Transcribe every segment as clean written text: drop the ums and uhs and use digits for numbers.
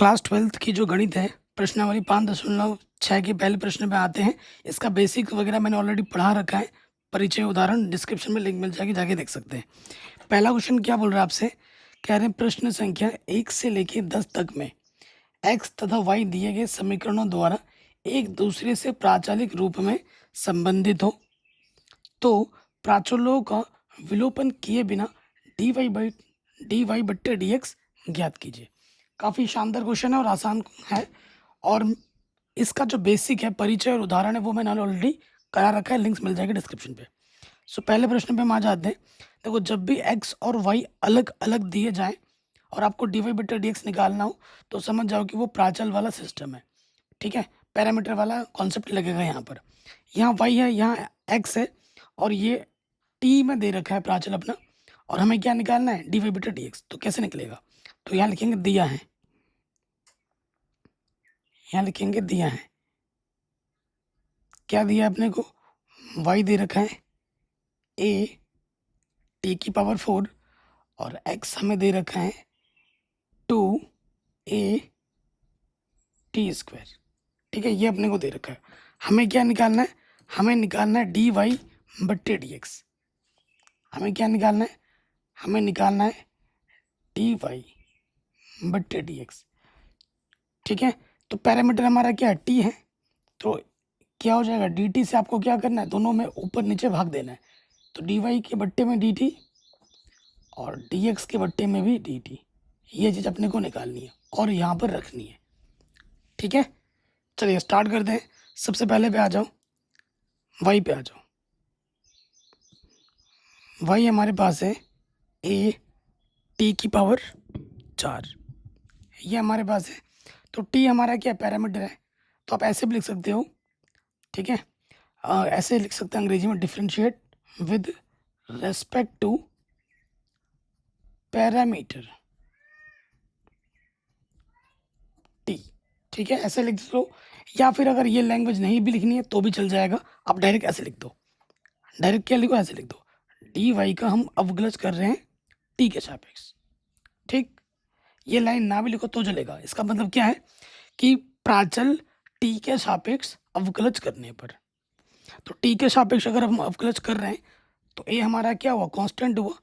Class 12th की जो गणित है प्रश्नावली 5.6 के पहले प्रश्न पे आते हैं। इसका बेसिक वगैरह मैंने ऑलरेडी पढ़ा रखा है। परिचय उदाहरण डिस्क्रिप्शन में लिंक मिल जाएगी, जाके देख सकते हैं। पहला क्वेश्चन क्या बोल रहा है आपसे, कह रहे हैं प्रश्न संख्या 1 से लेकर 10 तक में x तथा y दिए गए समीकरणों द्वारा एक दूसरे से प्राचलिक रूप में संबंधित हो तो प्राचलों का विलोपन किए बिना dy बट्टे dx ज्ञात कीजिए। काफ़ी शानदार क्वेश्चन है और आसान है। और इसका जो बेसिक है परिचय और उदाहरण है वो मैंने ऑलरेडी करा रखा है, लिंक्स मिल जाएंगे डिस्क्रिप्शन पे। सो पहले प्रश्न पे हम आ जाते हैं। देखो, जब भी x और y अलग अलग दिए जाएं और आपको dy बट्टे dx निकालना हो तो समझ जाओ कि वो प्राचल वाला सिस्टम है। ठीक है, पैरामीटर वाला कॉन्सेप्ट लगेगा यहाँ पर। यहाँ y है, यहाँ x है और ये t में दे रखा है प्राचल अपना, और हमें क्या निकालना है, dy बट्टे dx। तो कैसे निकलेगा, तो यहाँ लिखेंगे दिया है, यहाँ लिखेंगे दिया है। क्या दिया है अपने को, y दे रखा है a t की पावर 4 और x हमें दे रखा है 2a t स्क्वायर। ठीक है, ये अपने को दे रखा है। हमें क्या निकालना है, हमें निकालना है dy बट्टे dx। हमें क्या निकालना है, हमें निकालना है dy बट्टे dx। ठीक है, तो पैरामीटर हमारा क्या है, t है, तो क्या हो जाएगा, dt से आपको क्या करना है, दोनों में ऊपर नीचे भाग देना है। तो dy के बट्टे में dt और dx के बट्टे में भी dt, ये चीज़ अपने को निकालनी है और यहाँ पर रखनी है। ठीक है, चलिए स्टार्ट करते हैं। सबसे पहले पे आ जाओ, y पे आ जाओ। y हमारे पास है a t की पावर 4, ये हमारे पास है। तो t हमारा क्या पैरामीटर है, तो आप ऐसे भी लिख सकते हो। ठीक है, ऐसे लिख सकते हैं अंग्रेजी में, differentiate with respect to parameter t। ठीक है, ऐसे लिख दो, या फिर अगर ये लैंग्वेज नहीं भी लिखनी है तो भी चल जाएगा। आप डायरेक्ट ऐसे लिख दो, डायरेक्ट क्या लिखो, ऐसे लिख दो, dy का हम अवकलज कर रहे हैं t के सापेक्ष। ठीक, ये लाइन ना भी लिखो तो चलेगा। इसका मतलब क्या है कि प्राचल t के सापेक्ष अवकलज करने पर, तो t के सापेक्ष अगर हम अवकलज कर रहे हैं तो a हमारा क्या हुआ, कांस्टेंट हुआ।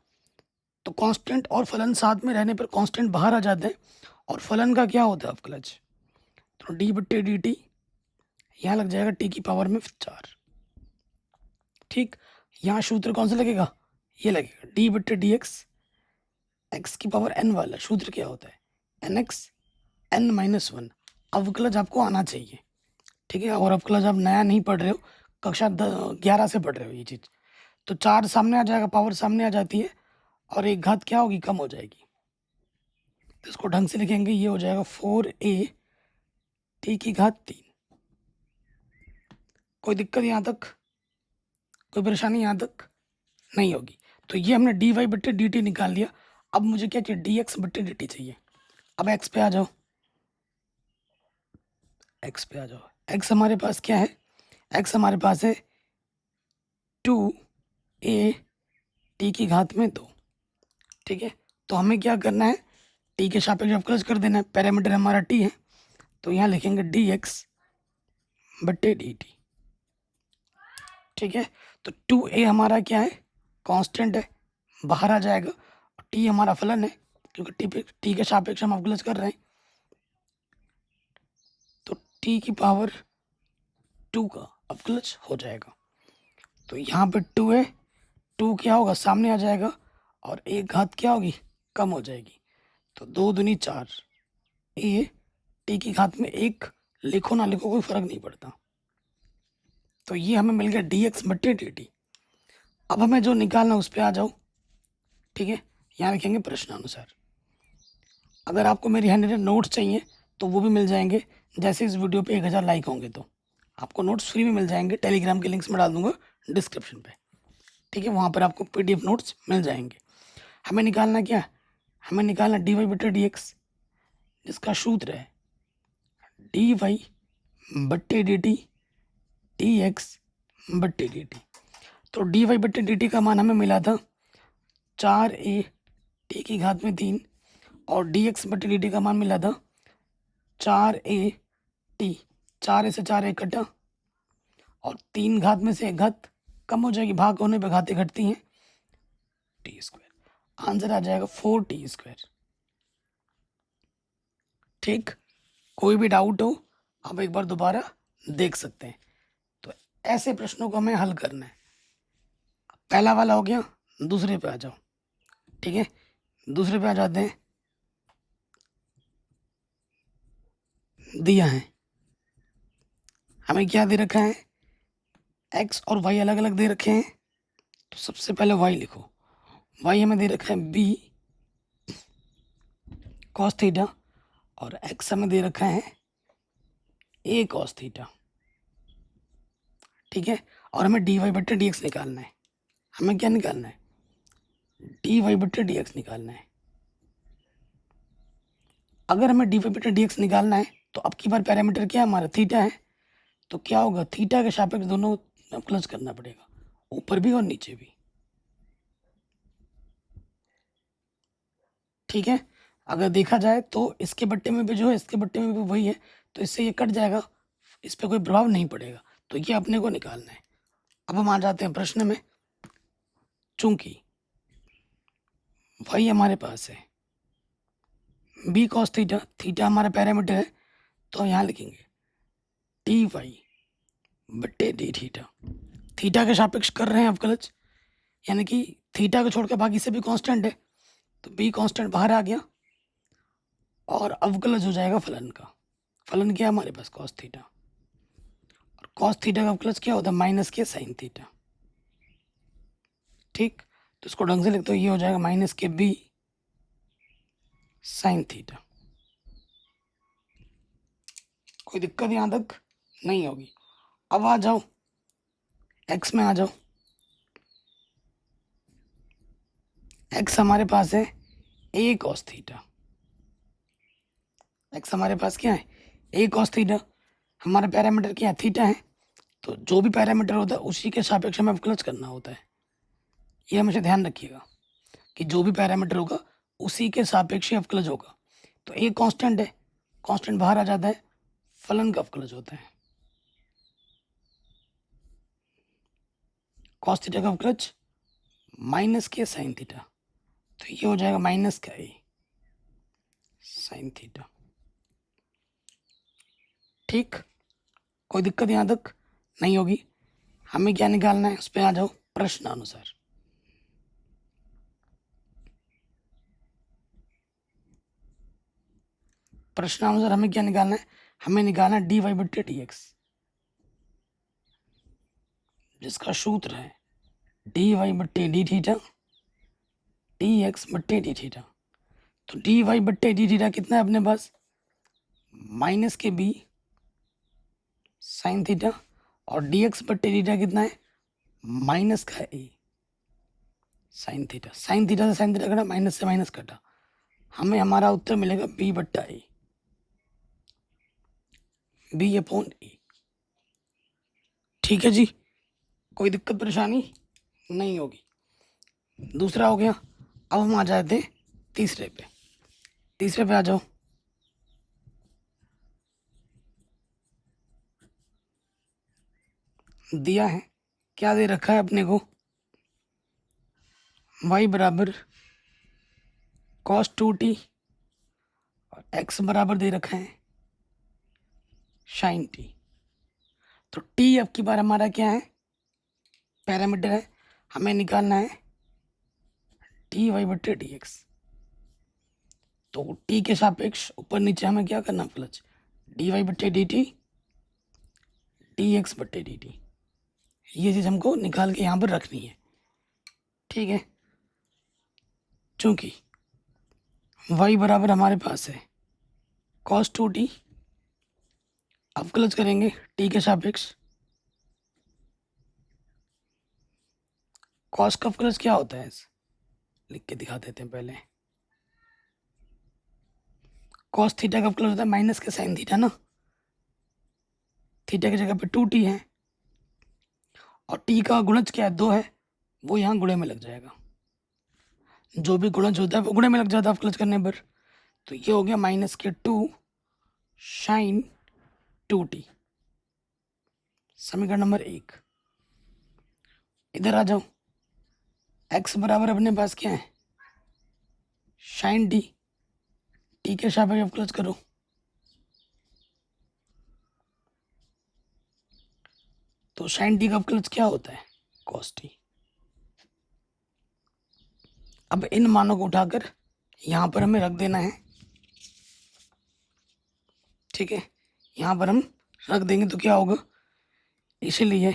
तो कांस्टेंट और फलन साथ में रहने पर कांस्टेंट बाहर आ जाते हैं और फलन का क्या होता है, अवकलज। तो d बट्टे dt यहाँ लग जाएगा t की पावर में 4। ठीक, यहाँ सूत्र कौन सा लगेगा, ये लगेगा d बट्टे dx, x की पावर n वाला सूत्र क्या होता है, nx n-1। अवकलज आपको आना चाहिए। ठीक है, और अवकलज आप नया नहीं पढ़ रहे हो, कक्षा 11 से पढ़ रहे हो ये चीज़। तो 4 सामने आ जाएगा, पावर सामने आ जाती है और एक घात क्या होगी, कम हो जाएगी। तो इसको ढंग से लिखेंगे, ये हो जाएगा 4a t की घात 3। कोई दिक्कत यहाँ तक, कोई परेशानी यहाँ तक नहीं होगी। तो ये हमने dy बट्टे dt निकाल लिया। अब मुझे क्या चाहिए, dx बट्टे dt चाहिए। अब x पे आ जाओ, x पे आ जाओ। x हमारे पास क्या है, x हमारे पास है 2a t की घात में 2। ठीक है, तो हमें क्या करना है, t के सापेक्ष अवकलज कर देना है। पैरामीटर हमारा t है, तो यहाँ लिखेंगे dx बट्टे dt। ठीक है, तो 2a हमारा क्या है, कांस्टेंट है, बाहर आ जाएगा। t हमारा फलन है, क्योंकि t के सापेक्ष हम अवकलज कर रहे हैं। तो t की पावर 2 का अवकलज हो जाएगा। तो यहाँ पे 2 है, 2 क्या होगा, सामने आ जाएगा और एक घात क्या होगी, कम हो जाएगी। तो 2 दूनी 4, ए टी की घात में 1 लिखो ना लिखो कोई फर्क नहीं पड़ता। तो ये हमें मिल गया dx बट्टे dt। अब हमें जो निकालना उस पर आ जाओ। ठीक है, यहाँ लिखेंगे प्रश्नानुसार। अगर आपको मेरी हैंड रिटन नोट्स चाहिए तो वो भी मिल जाएंगे। जैसे इस वीडियो पे 1000 लाइक होंगे तो आपको नोट्स फ्री में मिल जाएंगे। टेलीग्राम के लिंक्स में डाल दूंगा डिस्क्रिप्शन पे। ठीक है, वहाँ पर आपको PDF नोट्स मिल जाएंगे। हमें निकालना क्या, हमें निकालना dy बट्टे dx, जिसका सूत्र है dy बट्टे dt dx बट्टे dt। तो dy बट्टे dt का मान हमें मिला था 4a t की घात में 3 और dx बट्टे dt का मान मिला था 4a t, 4a से 4a कटा और 3 घात में से 1 घात कम हो जाएगी, भाग होने पे घातें घटती हैं, टी स्क्वायर। आंसर आ जाएगा 4t स्क्वायर। ठीक, कोई भी डाउट हो आप एक बार दोबारा देख सकते हैं। तो ऐसे प्रश्नों को हमें हल करना है। पहला वाला हो गया, दूसरे पे आ जाओ। ठीक है, दूसरे पे आ जाते हैं। दिया है हमें क्या दे रखा है, x और y अलग अलग दे रखे हैं। तो सबसे पहले y लिखो। y हमें दे रखा है b cos थीटा और x हमें दे रखा है a cos थीटा। ठीक है, और हमें dy बट्टे dx निकालना है। हमें क्या निकालना है, dy बट्टे dx निकालना है। अगर हमें dy बट्टे dx निकालना है तो अब की बार पैरामीटर क्या है हमारा, थीटा है। तो क्या होगा, थीटा के सापेक्ष दोनों प्लस करना पड़ेगा, ऊपर भी और नीचे भी। ठीक है, अगर देखा जाए तो इसके बट्टे में भी जो है, इसके बट्टे में भी वही है, तो इससे ये कट जाएगा, इस पर कोई प्रभाव नहीं पड़ेगा। तो ये अपने को निकालना है। अब हम आ जाते हैं प्रश्न में। चूंकि y हमारे पास है b cos थीटा, थीटा हमारा पैरामीटर है, तो यहाँ लिखेंगे dy बट्टे डी थीटा। थीटा के सापेक्ष कर रहे हैं अवकलज, यानी कि थीटा को छोड़कर बाकी से भी कांस्टेंट है, तो b कांस्टेंट बाहर आ गया और अवकलज हो जाएगा फलन का। फलन क्या है हमारे पास, cos थीटा, और cos थीटा का अवकलज क्या होता है, माइनस के sin थीटा। ठीक, तो इसको ढंग से लिखते हो, ये हो जाएगा माइनस के b sin थीटा। कोई दिक्कत यहाँ तक नहीं होगी। अब आ जाओ x में आ जाओ। x हमारे पास है a cos थीटा। x हमारे पास क्या है, a cos थीटा। हमारा पैरामीटर क्या है, थीटा है। तो जो भी पैरामीटर होता है उसी के सापेक्ष हमें अवकलज करना होता है। ये हमेशा ध्यान रखिएगा कि जो भी पैरामीटर होगा उसी के सापेक्ष ही अवकलज होगा। तो a कांस्टेंट है, कांस्टेंट बाहर आ जाता है, फलन का अवकलज होता है। cos थीटा का अवकलज माइनस के sin थीटा, तो ये हो जाएगा माइनस का a sin थीटा। ठीक, कोई दिक्कत यहाँ तक नहीं होगी। हमें क्या निकालना है, उस पर आ जाओ प्रश्नानुसार। प्रश्नानुसार हमें क्या निकालना है, हमें निकालना है dy बट्टे dx, जिसका सूत्र है dy बट्टे डी थीटा dx बट्टे डी थीटा। तो dy बट्टे डी थीटा कितना है अपने पास, माइनस के b साइन थीटा, और dx बट्टे थीटा कितना है, माइनस का a sine theta. Sine theta से साइन थीटा कटा, माइनस से माइनस कटा, हमें हमारा उत्तर मिलेगा b बट्टा a, b अपॉन a। ठीक है जी, कोई दिक्कत परेशानी नहीं होगी। दूसरा हो गया। अब हम आ जाते हैं तीसरे पे। तीसरे पे आ जाओ। दिया है, क्या दे रखा है अपने को, y बराबर cos 2t और x बराबर दे रखा है sin t। तो t अब की बार हमारा क्या है, पैरामीटर है, हमें निकालना है dy बट्टे dx। तो t के सापेक्ष ऊपर नीचे हमें क्या करना, प्लस dy बट्टे dt dx बट्टे dt। ये चीज़ हमको निकाल के यहाँ पर रखनी है। ठीक है, चूंकि y बराबर हमारे पास है cos 2t, अवकलज करेंगे t के सापेक्ष। cos का अवकलज क्या होता है, लिख के दिखा देते हैं पहले। cos थीटा का अवकलज होता है माइनस के sin थीटा ना, थीटा की जगह पे 2t है, और t का गुणज क्या है, 2 है, वो यहाँ गुणे में लग जाएगा। जो भी गुणज होता है वो गुणे में लग जाता है अवकलज करने पर। तो ये हो गया माइनस के 2 साइन 2t। समीकरण नंबर 1। इधर आ जाओ, x बराबर अपने पास क्या है, साइन टी। टी के सापेक्ष अवकलज करो, तो साइन टी का अवकलज क्या होता है, कॉस टी। अब इन मानों को उठाकर यहां पर हमें रख देना है, ठीक है। यहां पर हम रख देंगे तो क्या होगा, इसीलिए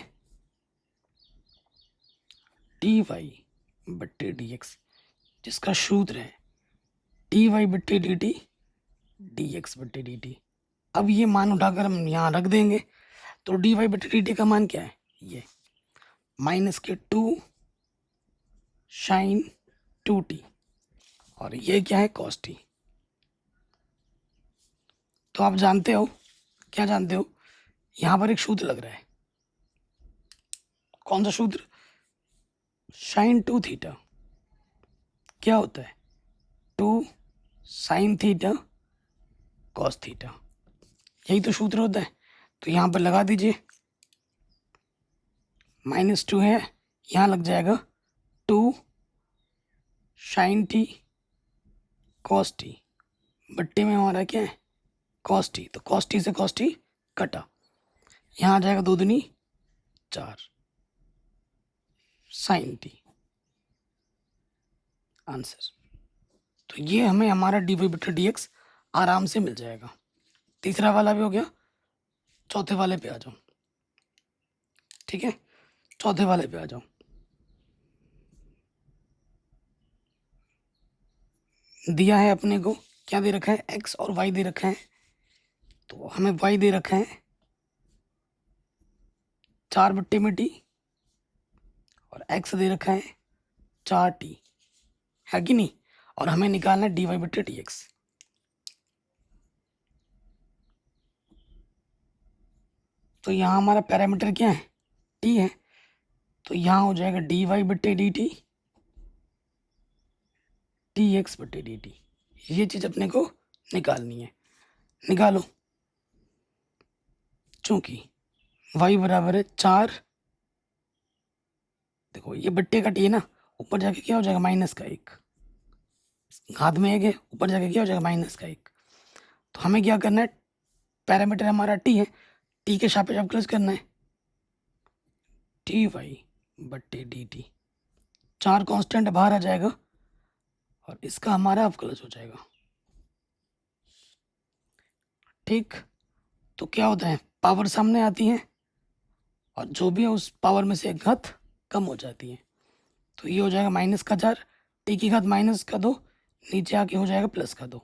डी वाई बट्टे डी एक्स, जिसका सूत्र है डी वाई बट्टे डी टी डी एक्स बट्टे डी टी। अब ये मान उठाकर हम यहाँ रख देंगे, तो डी वाई बट्टे डी टी का मान क्या है, ये माइनस के 2 साइन 2t, और ये क्या है, कॉस टी। तो आप जानते हो, क्या जानते हो, यहाँ पर एक सूत्र लग रहा है। कौन सा सूत्र, साइन 2 थीटा क्या होता है, 2 साइन थीटा कॉस थीटा, यही तो सूत्र होता है। तो यहाँ पर लगा दीजिए, -2 है, यहाँ लग जाएगा 2 साइन टी कॉस टी, बट्टे में हमारा क्या है, कॉस टी। तो कॉस टी से कॉस टी कटा, यहाँ आ जाएगा 2 दूनी 4 साइन टी, आंसर। तो ये हमें हमारा डी वाई बट्टे डी एक्स आराम से मिल जाएगा। तीसरा वाला भी हो गया, चौथे वाले पे आ जाओ, ठीक है। चौथे वाले पे आ जाओ, दिया है अपने को, क्या दे रखा है, x और y दे रखा है। तो हमें y दे रखा है 4 बट्टे में t, और x दे रखा है 4t, है कि नहीं। और हमें निकालना है डी वाई बट्टे डी एक्स। तो यहाँ हमारा पैरामीटर क्या है, t है। तो यहाँ हो जाएगा डी वाई बट्टे डी टी डी एक्स बट्टे डी टी। ये चीज़ अपने को निकालनी है, निकालो। चूंकि y बराबर है 4, देखो ये बट्टे का टी है ना, ऊपर जाके क्या हो जाएगा, -1, हाथ में एक है, ऊपर जाके क्या हो जाएगा, -1। तो हमें क्या करना है, पैरामीटर हमारा टी है, टी के सापेक्ष अवकलज करना है, टी वाई बट्टे डी टी। 4 कांस्टेंट बाहर आ जाएगा, और इसका हमारा अवकलज हो जाएगा, ठीक। तो क्या होता है, पावर सामने आती है, और जो भी है उस पावर में से एक घात कम हो जाती है। तो ये हो जाएगा -4, टी की घात -2, नीचे आके हो जाएगा +2।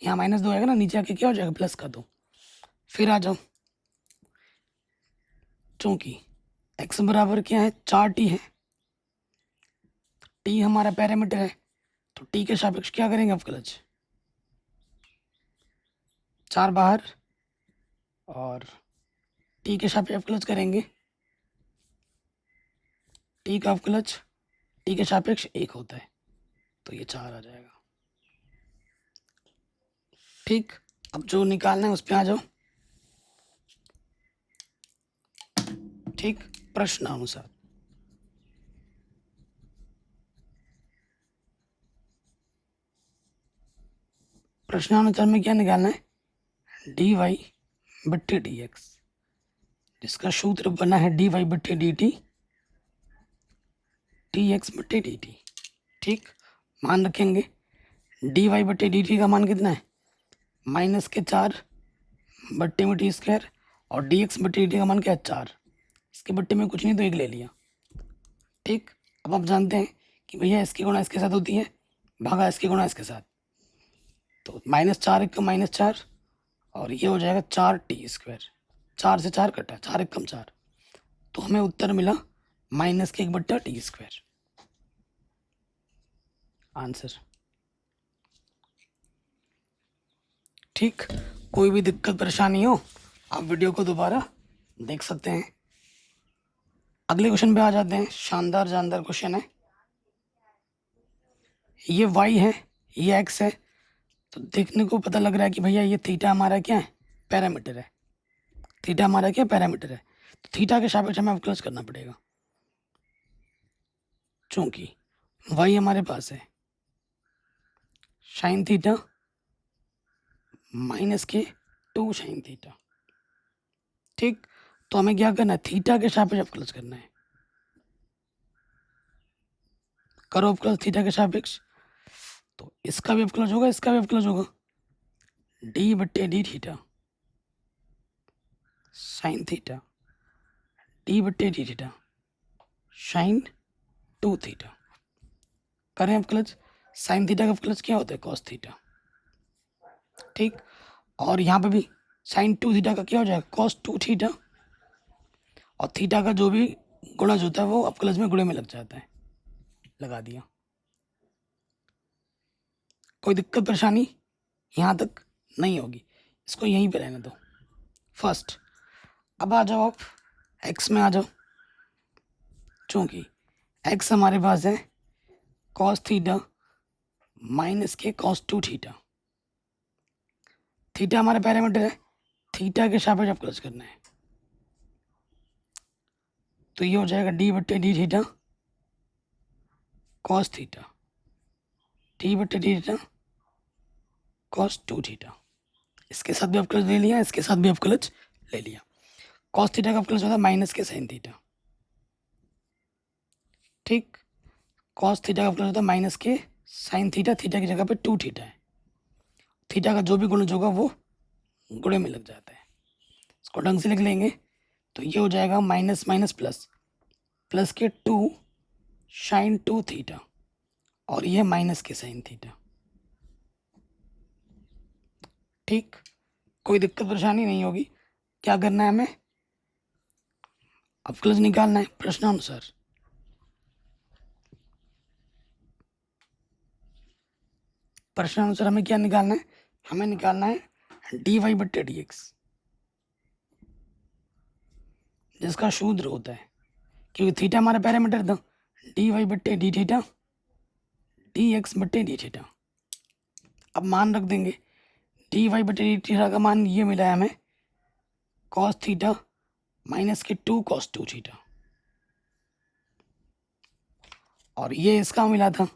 यहाँ -2 आएगा ना, नीचे आके क्या हो जाएगा, +2। फिर आ जाओ, चूंकि x बराबर क्या है, 4t है, t हमारा पैरामीटर है, तो t के सापेक्ष क्या करेंगे, अवकलज। 4 बाहर, और t के सापेक्ष अवकलज करेंगे, t का अवकलज t के सापेक्ष 1 होता है, तो ये 4 आ जाएगा, ठीक। अब जो निकालना है उस पे आ जाओ, ठीक। प्रश्नानुसार प्रश्नानुसार में क्या निकालना है, डी वाई बट्टे डी एक्स, जिसका सूत्र बना है डी वाई बट्टे डी टी डी एक्स बट्टे डी टी, ठीक। मान रखेंगे, डी वाई बट्टे डी टी का मान कितना है, -4 बट्टे में टी स्क्वायर, और डी एक्स बट्टे डी टी का मान क्या है, 4। इसके बट्टे में कुछ नहीं तो 1 ले लिया, ठीक। अब आप जानते हैं कि भैया इसकी गुणा इसके साथ होती है, भागा इसकी गुणा इसके साथ, तो -4 1 -4, और ये हो जाएगा 4t स्क्वायर। 4 से 4 कटा, 4 1 4, तो हमें उत्तर मिला -1/t स्क्वायर, आंसर, ठीक। कोई भी दिक्कत परेशानी हो आप वीडियो को दोबारा देख सकते हैं। अगले क्वेश्चन पे आ जाते हैं, शानदार जानदार क्वेश्चन है। ये y है, ये x है, तो देखने को पता लग रहा है कि भैया ये थीटा हमारा क्या है, पैरामीटर है। थीटा हमारा क्या पैरामीटर है, तो थीटा के सापेक्ष हमें अवकलज करना पड़ेगा, चूंकि y हमारे पास है साइन थीटा माइनस के 2 साइन थीटा। ठीक, तो हमें क्या करना है, थीटा के सापेक्ष अवकलज करना है। करो अवकलज थीटा के सापेक्ष, तो इसका भी अवकलज होगा, इसका भी अवकलज होगा, डी बट्टे D theta sine theta D बट्टे डी थीटा साइन 2 थीटा। करें अवकलज, साइन थीटा का अवकलज क्या होता है, कॉस थीटा। ठीक, और यहाँ पे भी साइन 2 थीटा का क्या हो जाएगा, कॉस 2 थीटा, और थीटा का जो भी गुणज होता है वो अवकलज में गुणे में लग जाता है। लगा दिया, कोई दिक्कत परेशानी यहाँ तक नहीं होगी, इसको यहीं पे रहने दो। फर्स्ट, अब आ जाओ आप एक्स में आ जाओ, चूंकि एक्स हमारे पास है कॉस थीटा माइनस के कॉस 2 थीटा। थीटा हमारा पैरामीटर है, थीटा के सापेक्ष अवकलज करना है, तो ये हो जाएगा डी बट्टे D theta cos theta D बट्टे डी थीटा कॉस 2 थीटा। इसके साथ भी अवकलज ले लिया, इसके साथ भी अवकलज ले लिया। कॉस थीटा का अवकलज होता है माइनस के साइन थीटा। ठीक, कॉस थीटा का अवकलज होता है माइनस के साइन थीटा, थीटा की जगह पे 2 थीटा है, थीटा का जो भी गुणज होगा वो गुणे में लग जाता है। इसको ढंग से लिख लेंगे तो ये हो जाएगा माइनस माइनस प्लस, प्लस के 2 साइन 2 थीटा, और ये माइनस के साइन थीटा। ठीक, कोई दिक्कत परेशानी नहीं होगी। क्या करना है हमें, अवकलज निकालना है प्रश्नानुसार। प्रश्नानुसार हमें क्या निकालना है, हमें निकालना है डी वाई बट्टे डी एक्स, जिसका शूद्र होता है, क्योंकि थीटा हमारा पैरामीटर था, डी वाई बट्टे डी थीटा डी एक्स बट्टे डी थीटा। अब मान रख देंगे, डी वाई बट्टे डी थीटा का मान ये मिला है हमें कॉस थीटा माइनस के 2 कॉस 2 थीटा, और ये इसका मिला था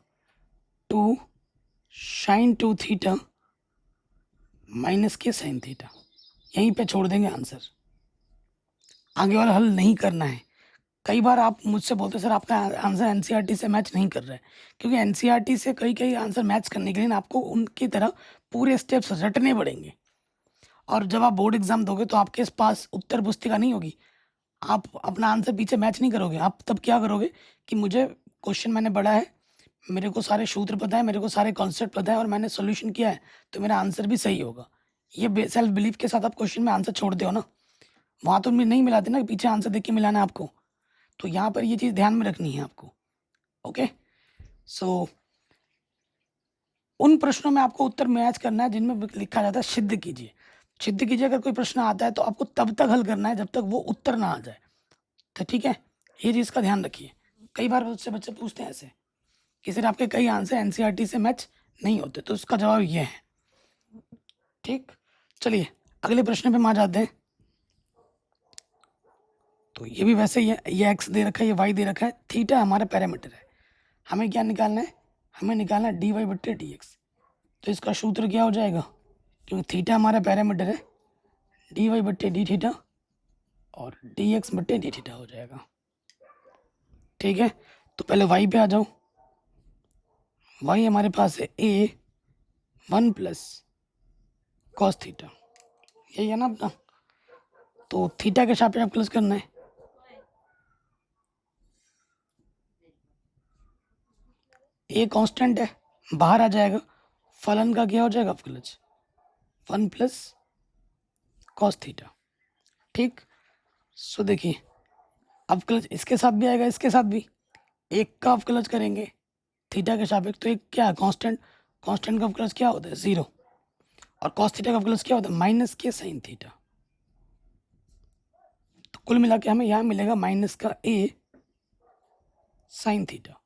2 साइन 2 थीटा माइनस के साइन थीटा। यहीं पे छोड़ देंगे आंसर, आगे वाला हल नहीं करना है। कई बार आप मुझसे बोलते सर आपका आंसर एनसीईआरटी से मैच नहीं कर रहा है, क्योंकि एनसीईआरटी से कई कई आंसर मैच करने के लिए ना आपको उनकी तरह पूरे स्टेप्स रटने पड़ेंगे, और जब आप बोर्ड एग्जाम दोगे तो आपके पास उत्तर पुस्तिका नहीं होगी, आप अपना आंसर पीछे मैच नहीं करोगे। आप तब क्या करोगे कि मुझे क्वेश्चन मैंने पढ़ा है, मेरे को सारे सूत्र पता है, मेरे को सारे कॉन्सेप्ट पता है, और मैंने सोल्यूशन किया है, तो मेरा आंसर भी सही होगा। ये सेल्फ बिलीफ के साथ आप क्वेश्चन में आंसर छोड़ते हो ना, वहाँ तो नहीं मिलाते ना, पीछे आंसर देख के मिलाना है आपको। तो यहाँ पर ये चीज़ ध्यान में रखनी है आपको। ओके, सो उन प्रश्नों में आपको उत्तर मैच करना है जिनमें लिखा जाता है सिद्ध कीजिए। सिद्ध कीजिए अगर कोई प्रश्न आता है तो आपको तब तक हल करना है जब तक वो उत्तर ना आ जाए। तो ठीक है, ये चीज़ का ध्यान रखिए। कई बार मुझसे बच्चे पूछते हैं ऐसे कि सर आपके कई आंसर एनसीईआरटी से मैच नहीं होते, तो उसका जवाब ये है। ठीक, चलिए अगले प्रश्न पे हम आ जाते हैं। तो ये भी वैसे ही है, ये एक्स दे रखा है, ये वाई दे रखा है, थीटा हमारा पैरामीटर है। हमें क्या निकालना है, हमें निकालना है डी वाई बट्टे डी एक्स। तो इसका सूत्र क्या हो जाएगा, क्योंकि थीटा हमारा पैरामीटर है, डी वाई बट्टे डी थीटा और डी एक्स बट्टे डी थीटा हो जाएगा। ठीक है, तो पहले वाई पे आ जाओ। वाई हमारे पास है ए 1 प्लस कॉस थीटा, यही है ना अपना। तो थीटा के सापेक्ष अवकलज करना है, ए कांस्टेंट है, बाहर आ जाएगा, फलन का क्या हो जाएगा अवकलज 1 प्लस कॉस थीटा। ठीक, सो देखिए अवकलज इसके साथ भी आएगा, इसके साथ भी, एक का अवकलज करेंगे थीटा के सापेक्ष, तो एक क्या है कांस्टेंट, कांस्टेंट का अवकलज क्या होता है 0, और कॉस थीटा का अवकलज क्या होता है माइनस के साइन थीटा। तो कुल मिला के हमें यहाँ मिलेगा माइनस का ए साइन थीटा।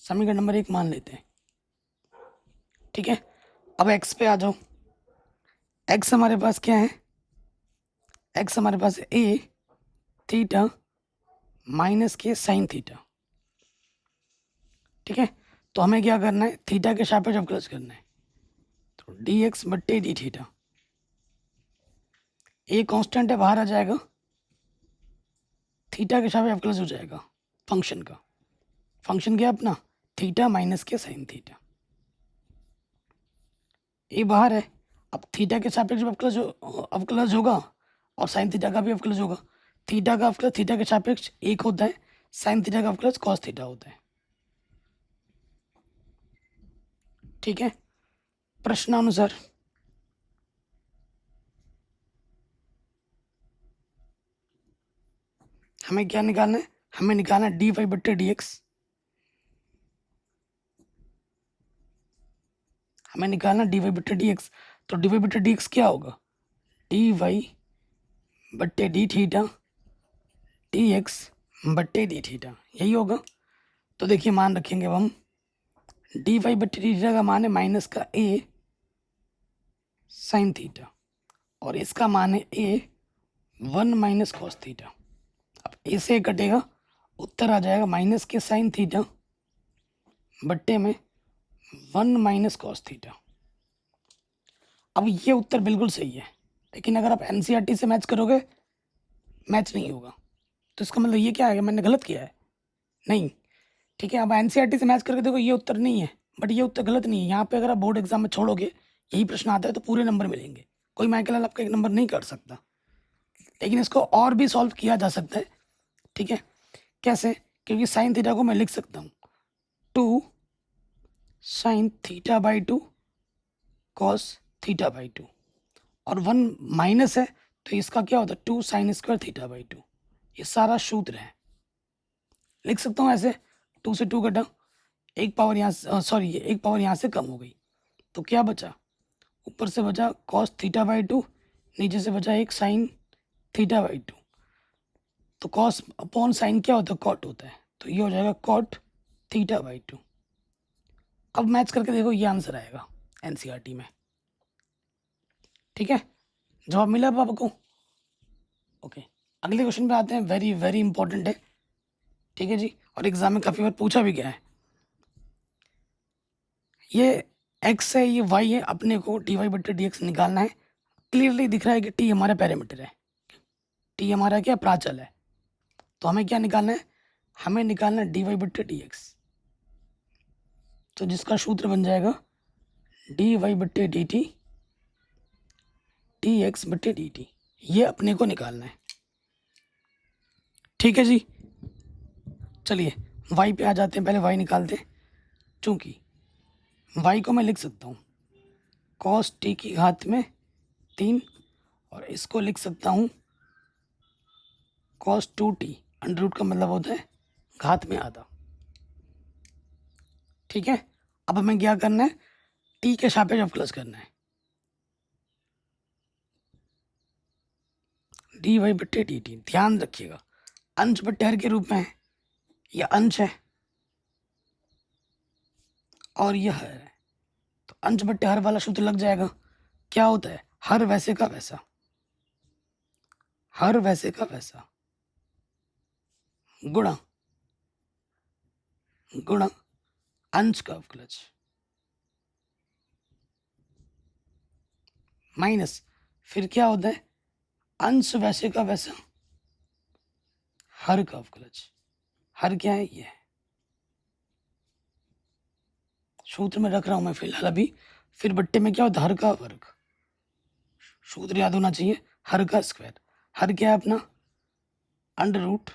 समीकरण नंबर 1 मान लेते हैं। ठीक है, अब एक्स पे आ जाओ। एक्स हमारे पास क्या है? एक्स हमारे पास ए थीटा माइनस के साइन थीटा। ठीक है, तो हमें क्या करना है? थीटा के सापेक्ष अवकलज करना है। तो डी एक्स बट्टे डी थीटा, ए कांस्टेंट है, बाहर आ जाएगा, थीटा के सापेक्ष अवकलज हो जाएगा फंक्शन का। फंक्शन क्या अपना? थीटा माइनस के साइन थीटा। ए बाहर है, अब थीटा के सापेक्ष अवकलज होगा और साइन थीटा का भी अवकलज होगा। थीटा का अवकलज थीटा के सापेक्ष एक होता है, साइन थीटा का अवकलज कॉस थीटा होता है। ठीक है, प्रश्नानुसार हमें क्या निकालना है? हमें निकालना है डी वाई बट्टे डी एक्स। हमें निकालना डी वाई बट्टे डी एक्स। तो डी वाई बट्टे डी एक्स क्या होगा? डी वाई बट्टे डी थीटा डी एक्स बट्टे डी थीटा, यही होगा। तो देखिए मान रखेंगे अब हम, डी वाई बट्टे डी थीटा का मान है माइनस का ए साइन थीटा और इसका मान है ए 1 माइनस कॉस थीटा। अब ए से कटेगा, उत्तर आ जाएगा माइनस के साइन थीटा बट्टे में 1 माइनस कॉस थीटा। अब ये उत्तर बिल्कुल सही है, लेकिन अगर आप एनसीईआरटी से मैच करोगे मैच नहीं होगा। तो इसका मतलब ये क्या है कि मैंने गलत किया है? नहीं। ठीक है, अब एनसीईआरटी से मैच करके देखो, ये उत्तर नहीं है, बट ये उत्तर गलत नहीं है। यहाँ पे अगर आप बोर्ड एग्जाम में छोड़ोगे, यही प्रश्न आता है तो पूरे नंबर मिलेंगे। कोई माइकल आपका एक नंबर नहीं कर सकता, लेकिन इसको और भी सॉल्व किया जा सकता है। ठीक है, कैसे? क्योंकि साइन थीटा को मैं लिख सकता हूँ 2 sine theta by 2 cos theta by 2 और 1 माइनस है तो इसका क्या होता है? 2 साइन स्क्वायर थीटा बाई 2। ये सारा सूत्र है, लिख सकता हूँ ऐसे। 2 से 2 कटा, एक पावर यहाँ से, सॉरी एक पावर यहाँ से कम हो गई, तो क्या बचा? ऊपर से बचा कॉस थीटा बाई 2, नीचे से बचा एक साइन थीटा बाई 2। तो कॉस अपॉन साइन क्या होता है? कॉट होता है, तो ये हो जाएगा कॉट थीटा बाई 2। अब मैच करके देखो, ये आंसर आएगा एनसीईआरटी में। ठीक है, जवाब मिला अब आपको? ओके, अगले क्वेश्चन पे आते हैं, वेरी वेरी इंपॉर्टेंट है। ठीक है जी, और एग्जाम में काफ़ी बार पूछा भी गया है। ये एक्स है, ये वाई है, अपने को डी वाई बट्टे डी एक्स निकालना है। क्लियरली दिख रहा है कि टी हमारा पैरामीटर है, टी हमारा क्या? प्राचल है। तो हमें क्या निकालना है? हमें निकालना है डी वाई बट्टे डी एक्स। तो जिसका सूत्र बन जाएगा डी वाई बट्टे डी टी डी एक्स बट्टे डी टी, ये अपने को निकालना है। ठीक है जी, चलिए वाई पे आ जाते हैं, पहले वाई निकालते हैं। चूंकि वाई को मैं लिख सकता हूँ कॉस टी की घात में 3 और इसको लिख सकता हूँ कॉस 2t। अंडर रूट का मतलब होता है घात में आधा। ठीक है, अब हमें क्या करना है? टी के सापेक्ष अवकलज करना है। डी वाई बट्टे डी टी, ध्यान रखिएगा अंश बट्टे हर के रूप में है, यह अंश है और यह है, तो अंश बट्टे हर वाला सूत्र लग जाएगा। क्या होता है? हर वैसे का वैसा, हर वैसे का वैसा गुणा गुणा अंश का अवकलज माइनस, फिर क्या होता है? अंश वैसे का वैसा हर का अवकलज। हर क्या है? ये है, सूत्र में रख रहा हूं मैं फिलहाल अभी। फिर बट्टे में क्या होता है? हर का वर्ग। सूत्र याद होना चाहिए, हर का स्क्वायर। हर क्या है अपना? अंडर रूट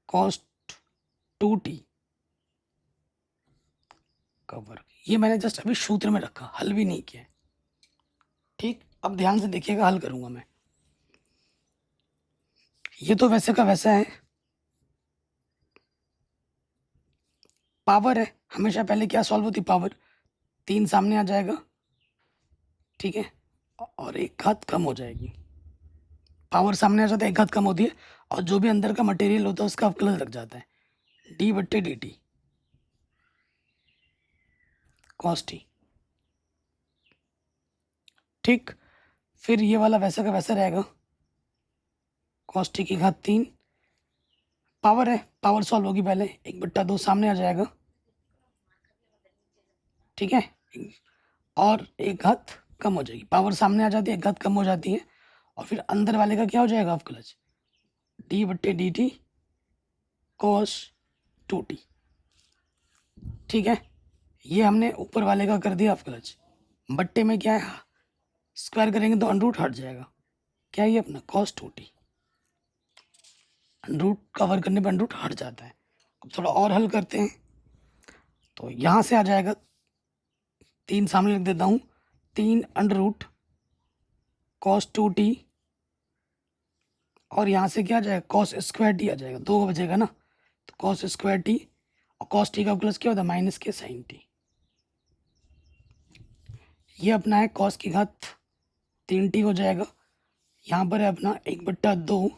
कॉस 2t का वर्ग। ये मैंने जस्ट अभी सूत्र में रखा, हल भी नहीं किया। ठीक, अब ध्यान से देखिएगा, हल करूंगा मैं। ये तो वैसे का वैसा है, पावर है, हमेशा पहले क्या सॉल्व होती? पावर। 3 सामने आ जाएगा, ठीक है, और एक घात कम हो जाएगी। पावर सामने आ जाता है, एक घात कम होती है, और जो भी अंदर का मटेरियल होता है उसका अवकलज लग जाता है डी बट्टे डी टी कॉस टी। ठीक, फिर ये वाला वैसा का वैसा रहेगा, cos t की घात 3, पावर है, पावर सॉल्व होगी पहले, 1/2 सामने आ जाएगा, ठीक है, और एक घात कम हो जाएगी, पावर सामने आ जाती है, एक घात कम हो जाती है, और फिर अंदर वाले का क्या हो जाएगा अवकलज, d/dt cos 2t, ठीक है। ये हमने ऊपर वाले का कर दिया अवकलज, बट्टे में क्या है, स्क्वायर करेंगे तो अंडरूट हट जाएगा, क्या ये अपना cos 2t, अंडरूट कवर करने पर अंडरूट हट जाता है। अब थोड़ा और हल करते हैं, तो यहाँ से आ जाएगा 3 सामने लिख देता हूँ, 3 अंडरूट cos 2t, और यहाँ से क्या आ जाएगा cos स्क्वायर टी आ जाएगा, 2 बचेगा ना, तो cos स्क्वायर टी, और cos टी का प्लस क्या होता है माइनस के साइन टी, ये अपना है cos की घात 3t हो जाएगा, यहाँ पर है अपना 1/2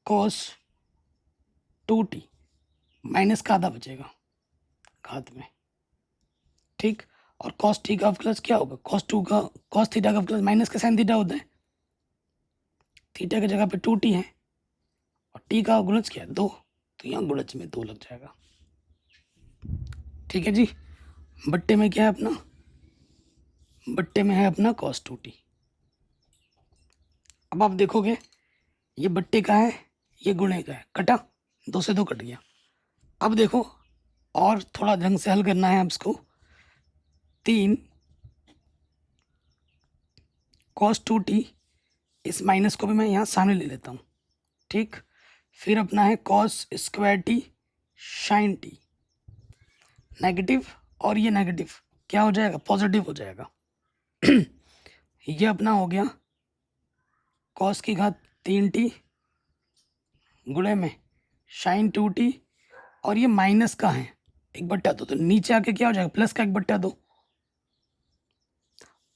cos 2t, माइनस का आधा बचेगा घात में, ठीक, और cos t का प्लस क्या होगा, cos थीटा का प्लस माइनस का साइन थीटा होता है, थीटा की जगह पे 2t है, और t का गुणज क्या है 2, तो यहाँ गुणज में 2 लग जाएगा, ठीक है जी। बट्टे में क्या है अपना, बट्टे में है अपना cos 2t। अब आप देखोगे ये बट्टे का है, ये गुणे का है, कटा, 2 से 2 कट गया। अब देखो और थोड़ा ढंग से हल करना है आप इसको, 3 cos 2t, इस माइनस को भी मैं यहाँ सामने ले लेता हूँ, ठीक, फिर अपना है cos square t sine t, negative और ये नेगेटिव क्या हो जाएगा पॉजिटिव हो जाएगा ये अपना हो गया cos की घात 3t गुणे में साइन 2t, और ये माइनस का है 1/2, तो नीचे आके क्या हो जाएगा प्लस का 1/2,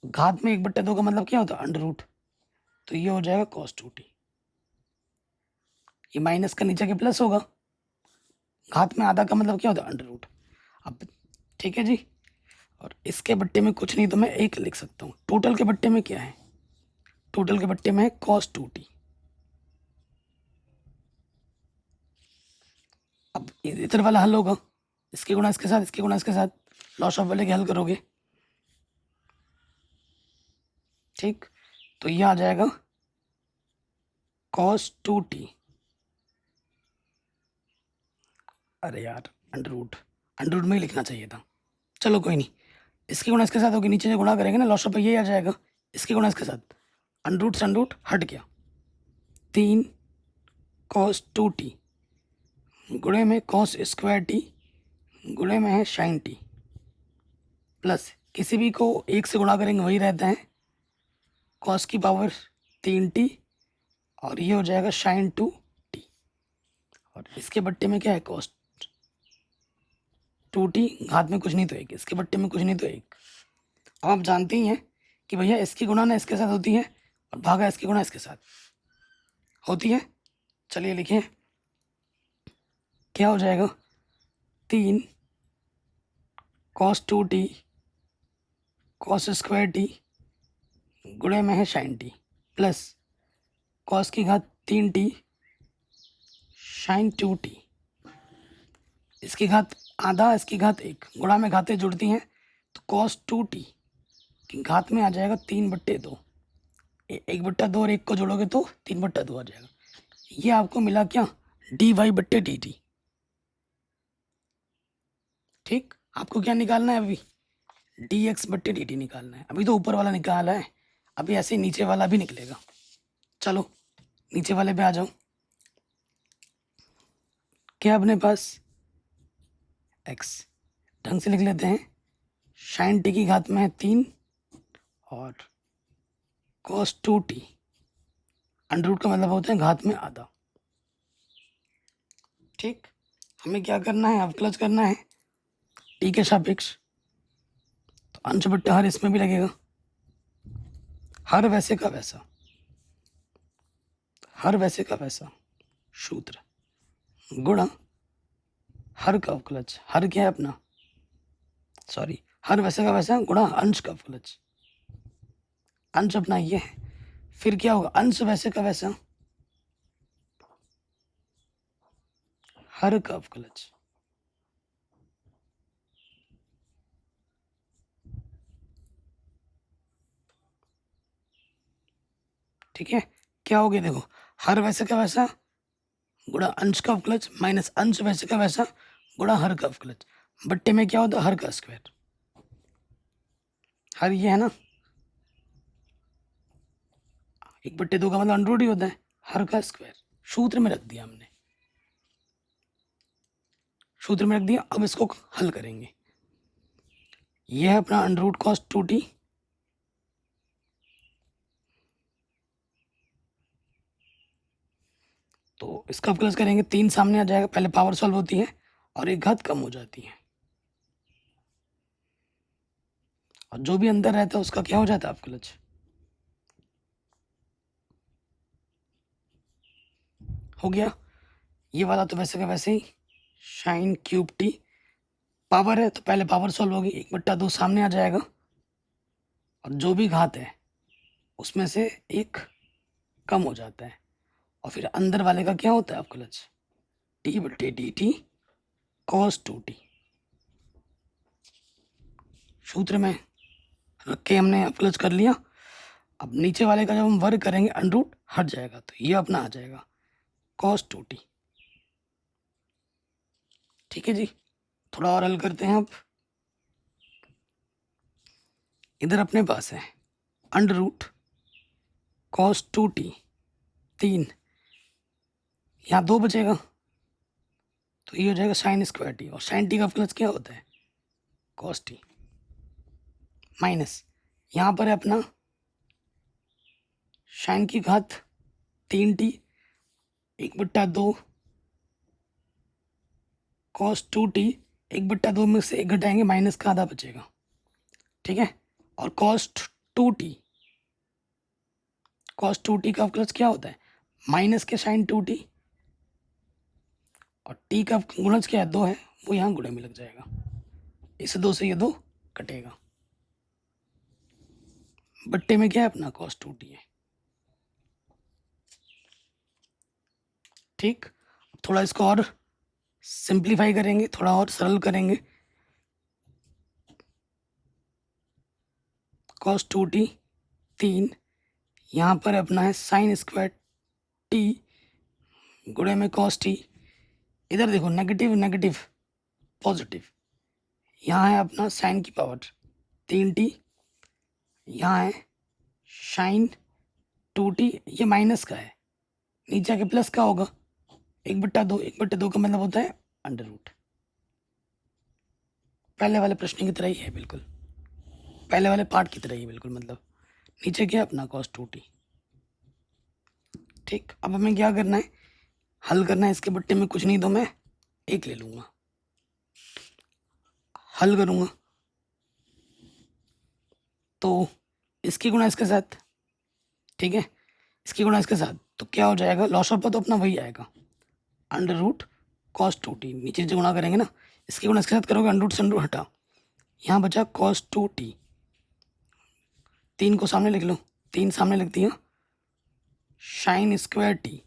घात में 1/2 का मतलब क्या होता है अंडर रूट, तो ये हो जाएगा cos 2t, ये माइनस का नीचे के प्लस होगा, घात में आधा का मतलब क्या होता है अंडर रूट। अब ठीक है जी, और इसके बट्टे में कुछ नहीं तो मैं 1 लिख सकता हूँ, टोटल के बट्टे में क्या है, टोटल के बट्टे में है cos 2t। अब इधर वाला हल होगा, इसके गुणा इसके साथ, इसके गुणा इसके साथ, लॉस ऑफ वाले के हल करोगे, ठीक, तो ये आ जाएगा cos 2t, अरे यार अंडर रूट में ही लिखना चाहिए था, चलो कोई नहीं, इसके गुणा इसके साथ होगी, नीचे जो गुणा करेंगे ना लॉस ऑफ ये आ जाएगा, इसके गुणा इसके साथ, अंडर से अंडर हट गया, 3 cos 2t गुणे में cos स्क्वायर टी गुणे में है साइन टी, प्लस किसी भी को 1 से गुणा करेंगे वही रहता है, cos की पावर 3t, और ये हो जाएगा साइन 2t, और इसके बट्टे में क्या है cos 2t, घात में कुछ नहीं तो 1, इसके बट्टे में कुछ नहीं तो 1। अब आप जानते ही हैं कि भैया इसकी गुणा ना इसके साथ होती है, और भागा इसकी गुणा इसके साथ होती है, चलिए लिखिए क्या हो जाएगा, 3 cos 2t cos square T गुणे में है साइन टी, प्लस cos की घात 3t साइन 2t, इसकी घात आधा इसकी घात 1, गुणा में घातें जुड़ती हैं, तो cos 2t की घात में आ जाएगा 3/2, 1/2 और 1 को जोड़ोगे तो 3/2 आ जाएगा, ये आपको मिला क्या dy/dt, ठीक, आपको क्या निकालना है अभी dx/dt निकालना है, अभी तो ऊपर वाला निकाला है, अभी ऐसे ही नीचे वाला भी निकलेगा, चलो नीचे वाले पे आ जाओ, क्या अपने पास x, ढंग से लिख लेते हैं, साइन टी की घात में है 3 और cos 2t, अंडर रूट का मतलब होता है घात में आधा, ठीक, हमें क्या करना है अवकलज करना है टी के सापेक्ष, तो अंश बट्टा हर इसमें भी लगेगा, हर वैसे का वैसा, हर वैसे का वैसा सूत्र गुणा हर का अवकलज, हर क्या है अपना सॉरी हर वैसे का वैसा गुणा अंश का अवकलज, अंश अपना ये है, फिर क्या होगा अंश वैसे का वैसा हर का अवकलज, ठीक है। क्या हो गया देखो, हर वैसे का वैसा गुणा अंश का अवकलज माइनस अंश वैसे का वैसा गुणा हर का अवकलज, बट्टे में क्या होता है हर का स्क्वायर, हर ये है ना 1/2 का मतलब अंडर रूट ही होता है, हर का स्क्वायर सूत्र में रख दिया हमने, सूत्र में रख दिया। अब इसको हल करेंगे, यह है अपना अंडर रूट कॉस 2t, तो इसका अवकलज करेंगे, 3 सामने आ जाएगा, पहले पावर सॉल्व होती है और एक घात कम हो जाती है, और जो भी अंदर रहता है उसका क्या हो जाता है अवकलज, हो गया। ये वाला तो वैसे का वैसे ही साइन क्यूब टी, पावर है तो पहले पावर सॉल्व होगी, 1/2 सामने आ जाएगा और जो भी घात है उसमें से एक कम हो जाता है, और फिर अंदर वाले का क्या होता है अवकलज, t/dt cos 2t, सूत्र में रख के हमने अवकलज कर लिया। अब नीचे वाले का जब हम वर्ग करेंगे अंडर रूट हट जाएगा, तो ये अपना आ जाएगा cos 2t, ठीक है जी। थोड़ा और हल करते हैं। अब इधर अपने पास है अंडर रूट cos 2t 3, यहाँ 2 बचेगा तो ये हो जाएगा साइन स्क्वायर टी, और साइन टी का अवकलज क्या होता है cos t, माइनस यहाँ पर है अपना साइन की घात 3t 1/2 cos 2t, 1/2 में से 1 घटाएंगे माइनस का आधा बचेगा, ठीक है। और cos 2t का अवकलज क्या होता है माइनस के साइन 2t, और t का गुणज क्या है 2 है, वो यहाँ गुणे में लग जाएगा, इस 2 से ये 2 कटेगा, बट्टे में क्या है अपना cos 2t है, ठीक। थोड़ा इसको और सिंप्लीफाई करेंगे, थोड़ा और सरल करेंगे, cos 2t 3, यहाँ पर अपना है साइन स्क्वायर t गुणे में cos t, इधर देखो नेगेटिव नेगेटिव पॉजिटिव, यहाँ है अपना साइन की पावर 3t, यहाँ है साइन 2t, ये माइनस का है, नीचे आके प्लस का होगा 1/2, 1/2 का मतलब होता है अंडर रूट, पहले वाले प्रश्न की तरह ही है बिल्कुल, पहले वाले पार्ट की तरह ही बिल्कुल, मतलब नीचे क्या अपना cos 2t, ठीक। अब हमें क्या करना है, हल करना है, इसके बट्टे में कुछ नहीं तो मैं 1 ले लूँगा, हल करूँगा तो इसकी गुणा इसके साथ, ठीक है, इसकी गुणा इसके साथ, तो क्या हो जाएगा लॉस ऑफ तो अपना वही आएगा अंडर रूट cos 2t, नीचे जो गुणा करेंगे ना इसकी गुणा इसके साथ करोगे अंडर रूट से अंडर हटा, यहाँ बचा cos 2t, 3 को सामने लिख लो, 3 सामने लिख दिया, sign square t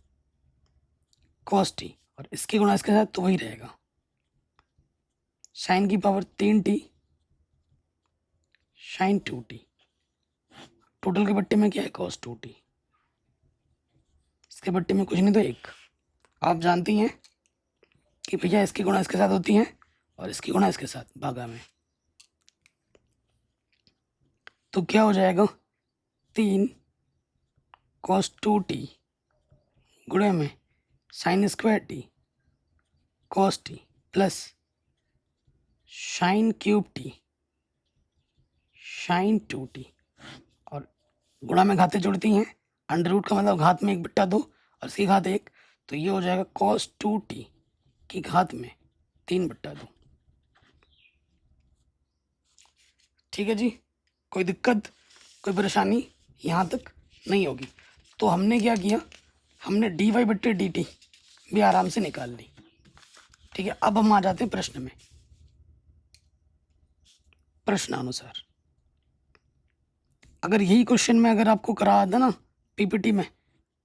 cos t, और इसकी गुणा इसके साथ तो वही रहेगा साइन की power 3t sign 2t, total के बट्टे में क्या है cos 2t, इसके बट्टे में कुछ नहीं तो 1, आप जानती हैं कि भैया इसकी गुणा इसके साथ होती है और इसकी गुणा इसके साथ भागा में, तो क्या हो जाएगा 3 cos 2t गुणे में sine square t cos t plus sine cube t sine 2t, और गुणा में घातें जुड़ती हैं, अंडर रूट का मतलब घात में 1/2 और इसकी घात 1, तो ये हो जाएगा cos 2t की घात में 3/2, ठीक है जी। कोई दिक्कत कोई परेशानी यहाँ तक नहीं होगी। तो हमने क्या किया, हमने dy/dt भी आराम से निकाल ली, ठीक है। अब हम आ जाते हैं प्रश्न में, प्रश्नानुसार। अगर यही क्वेश्चन में अगर आपको करा था ना पीपीटी में,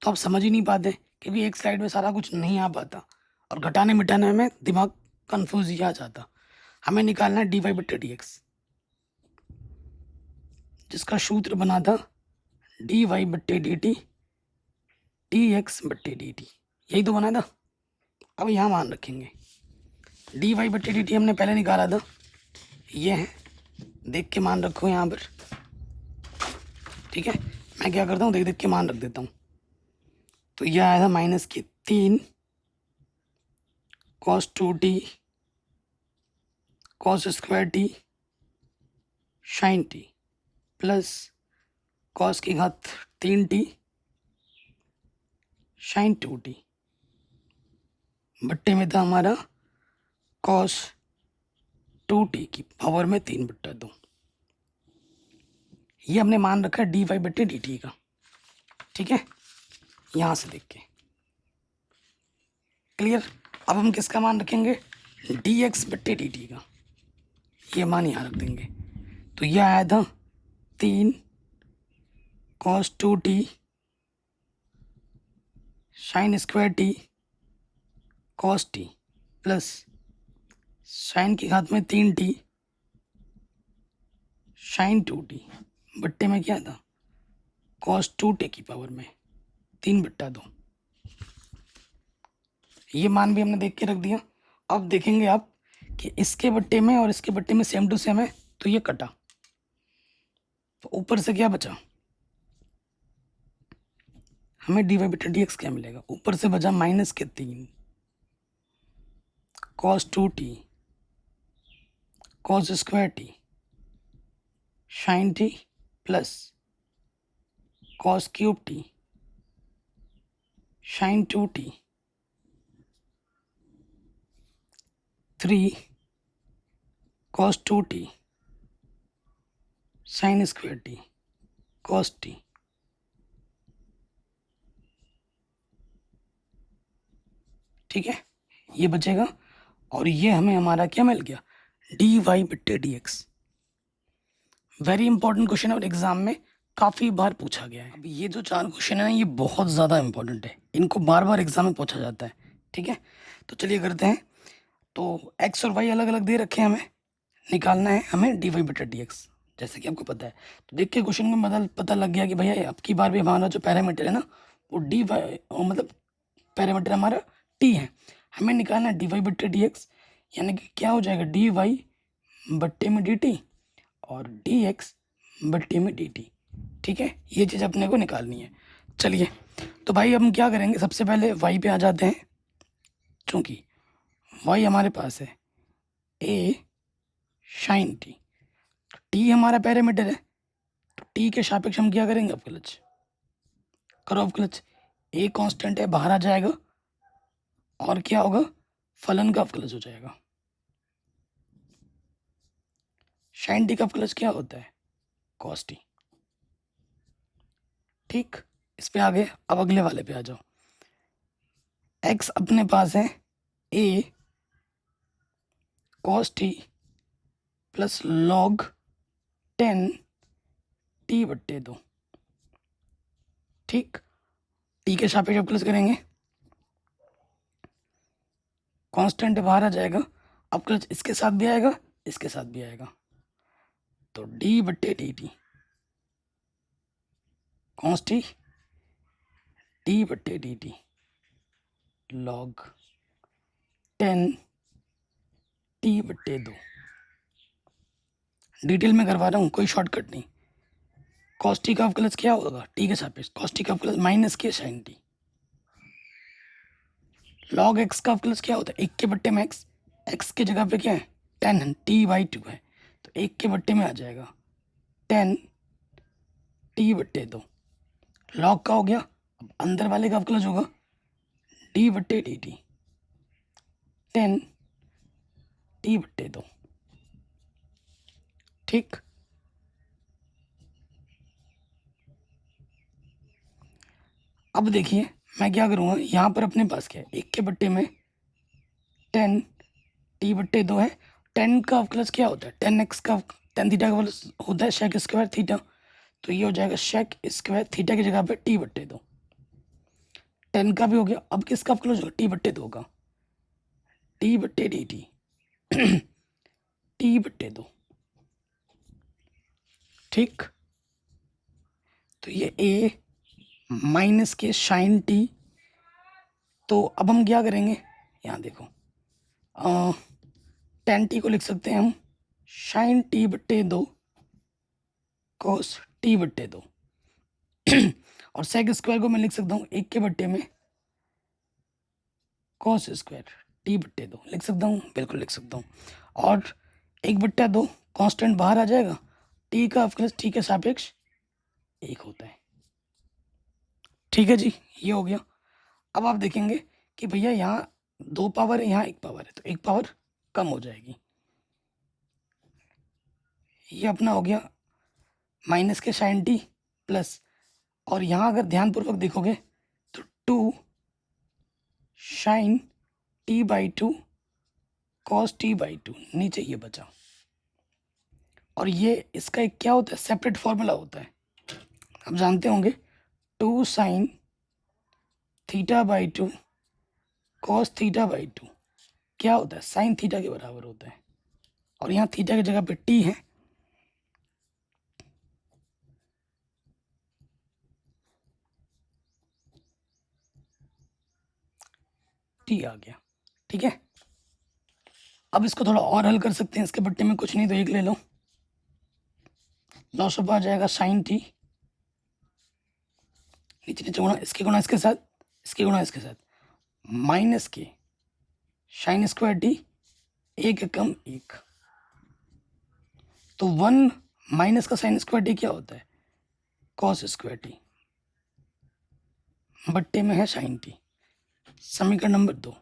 तो आप समझ ही नहीं पाते, क्योंकि एक स्लाइड में सारा कुछ नहीं आ पाता और घटाने मिटाने में दिमाग कंफ्यूज ही आ जाता। हमें निकालना है डी वाई बट्टे डी एक्स, जिसका सूत्र बना था डी वाई बट्टे डी टी डी एक्स बट्टे डी टी, यही तो बना था। अब यहाँ मान रखेंगे डी वाई बट्टे डी टी हमने पहले निकाला था, ये है, देख के मान रखो यहाँ पर, ठीक है। मैं क्या करता हूँ, देख देख के मान रख देता हूँ। तो यह आया था -3 cos 2t cos square T sin t plus cos की घात 3t sin 2t बट्टे में था हमारा cos 2t की पावर में 3/2। ये हमने मान रखा है डी वाई बट्टे डी टी का, ठीक है, यहाँ से देख के क्लियर। अब हम किसका मान रखेंगे, डी एक्स बट्टे डी टी का, ये मान यहाँ रख देंगे। तो यह आया था 3 cos 2t sin square t cos t plus sin की घात में 3t sin 2t बट्टे में क्या था cos 2t की पावर में 3/2। ये मान भी हमने देख के रख दिया। अब देखेंगे आप कि इसके बट्टे में और इसके बट्टे में सेम टू सेम है, तो ये कटा, तो ऊपर से क्या बचा, हमें डी वाई बट्टे डी एक्स क्या मिलेगा, ऊपर से बचा -3 cos 2t cos square T sin t plus cos cube T sin 2t 3 cos 2t sin square t cos t। ठीक है, ये बचेगा और ये हमें हमारा क्या मिल गया, डी वाई बट्टे D x. Very important question है और एग्जाम में काफ़ी बार पूछा गया है। अब ये जो 4 क्वेश्चन है ना, ये बहुत ज़्यादा इंपॉर्टेंट है, इनको बार बार एग्जाम में पूछा जाता है, ठीक है। तो चलिए करते हैं। तो एक्स और वाई अलग अलग दे रखे हैं, हमें निकालना है हमें डी वाई बट्टे डी एक्स, जैसे कि आपको पता है। तो देख के क्वेश्चन में बदल पता लग गया कि भैया अब की बार भी हमारा जो पैरामीटर है ना, वो डी वाई मतलब पैरामीटर हमारा टी है, हमें निकालना है डी वाई बट्टे डी एक्स, यानी कि क्या हो जाएगा डी वाई बट्टे में डी टी और डी एक्स बट्टे में डी टी, ठीक है। ये चीज़ अपने को निकालनी है। चलिए, तो भाई हम क्या करेंगे, सबसे पहले वाई पे आ जाते हैं, चूँकि वाई हमारे पास है ए शाइन टी, टी हमारा पैरामीटर है, तो टी के सापेक्ष हम क्या करेंगे, अवकलज करो, अवकलज ए कांस्टेंट है, बाहर आ जाएगा और क्या होगा, फलन का अवकलज हो जाएगा। साइन टी का अवकलज क्या होता है, कॉस टी, ठीक। इस पे आ गए, अब अगले वाले पे आ जाओ। एक्स अपने पास है a cos t plus log 10 t/2, ठीक। टी के सापेक्ष अवकलज करेंगे, कांस्टेंट बाहर आ जाएगा, अवकलज इसके साथ भी आएगा, इसके साथ भी आएगा, तो d/dt cos T d/dt log 10 t/2। Detail में करवा रहा हूँ, कोई शॉर्टकट नहीं। कॉस टी का अवकलज क्या होगा, टी के सापेक्ष कॉस टी का अवकलज माइनस के साइन टी। लॉग एक्स का अवकलज क्या होता है, 1 के बट्टे में एक्स, एक्स के जगह पे क्या है 10 t/2 है, तो 1 के बट्टे में आ जाएगा 10 t/2। लॉग का हो गया, अब अंदर वाले का अवकलज होगा d/dt 10 t/2, ठीक। अब देखिए मैं क्या करूँगा, यहाँ पर अपने पास क्या है, 1 के बट्टे में 10 t/2 है, 10 का अवकलज क्या होता है, टेन थीटा का प्लस होता है शेक स्क्वायर थीटा, तो ये हो जाएगा शेक स्क्वायर थीटा की जगह पे टी बट्टे दो। 10 का भी हो गया, अब किसका क्लोज होगा, टी बट्टे दो का, टी बट्टे डी टी टी बट्टे दो, ठीक। तो ये ए माइनस के साइन टी, तो अब हम क्या करेंगे, यहाँ देखो 10t को लिख सकते हैं हम साइन टी बट्टे दो कॉस टी बट्टे दो और सेक स्क्वायर को मैं लिख सकता हूँ 1 के बट्टे में कॉस स्क्वायर टी बट्टे दो, लिख सकता हूँ, बिल्कुल लिख सकता हूँ। और 1/2 कांस्टेंट बाहर आ जाएगा, टी का अवकलज टी के सापेक्ष 1 होता है, ठीक है जी, ये हो गया। अब आप देखेंगे कि भैया यहाँ 2 पावर है, यहाँ 1 पावर है, तो 1 पावर कम हो जाएगी। ये अपना हो गया माइनस के साइन टी प्लस, और यहाँ अगर ध्यानपूर्वक देखोगे तो 2 sine t by 2 cos t by 2 नीचे ये बचा, और ये इसका एक क्या होता है, सेपरेट फॉर्मूला होता है, आप जानते होंगे 2 sine theta by 2 cos theta by 2 क्या होता है, साइन थीटा के बराबर होता है, और यहाँ थीटा की जगह पे टी है, टी आ गया, ठीक है। अब इसको थोड़ा और हल कर सकते हैं, इसके बट्टे में कुछ नहीं तो 1 ले लो, लॉस ऑफ आ जाएगा साइन टी, नीचे नीचे गुणा, इसके गुणा इसके साथ, इसके गुणा इसके साथ, माइनस के साइन स्क्वायर टी, 1 कम 1, तो 1 माइनस का साइन स्क्वायर टी क्या होता है, कॉस स्क्वायर टी, बट्टे में है साइन टी, समीकरण नंबर 2,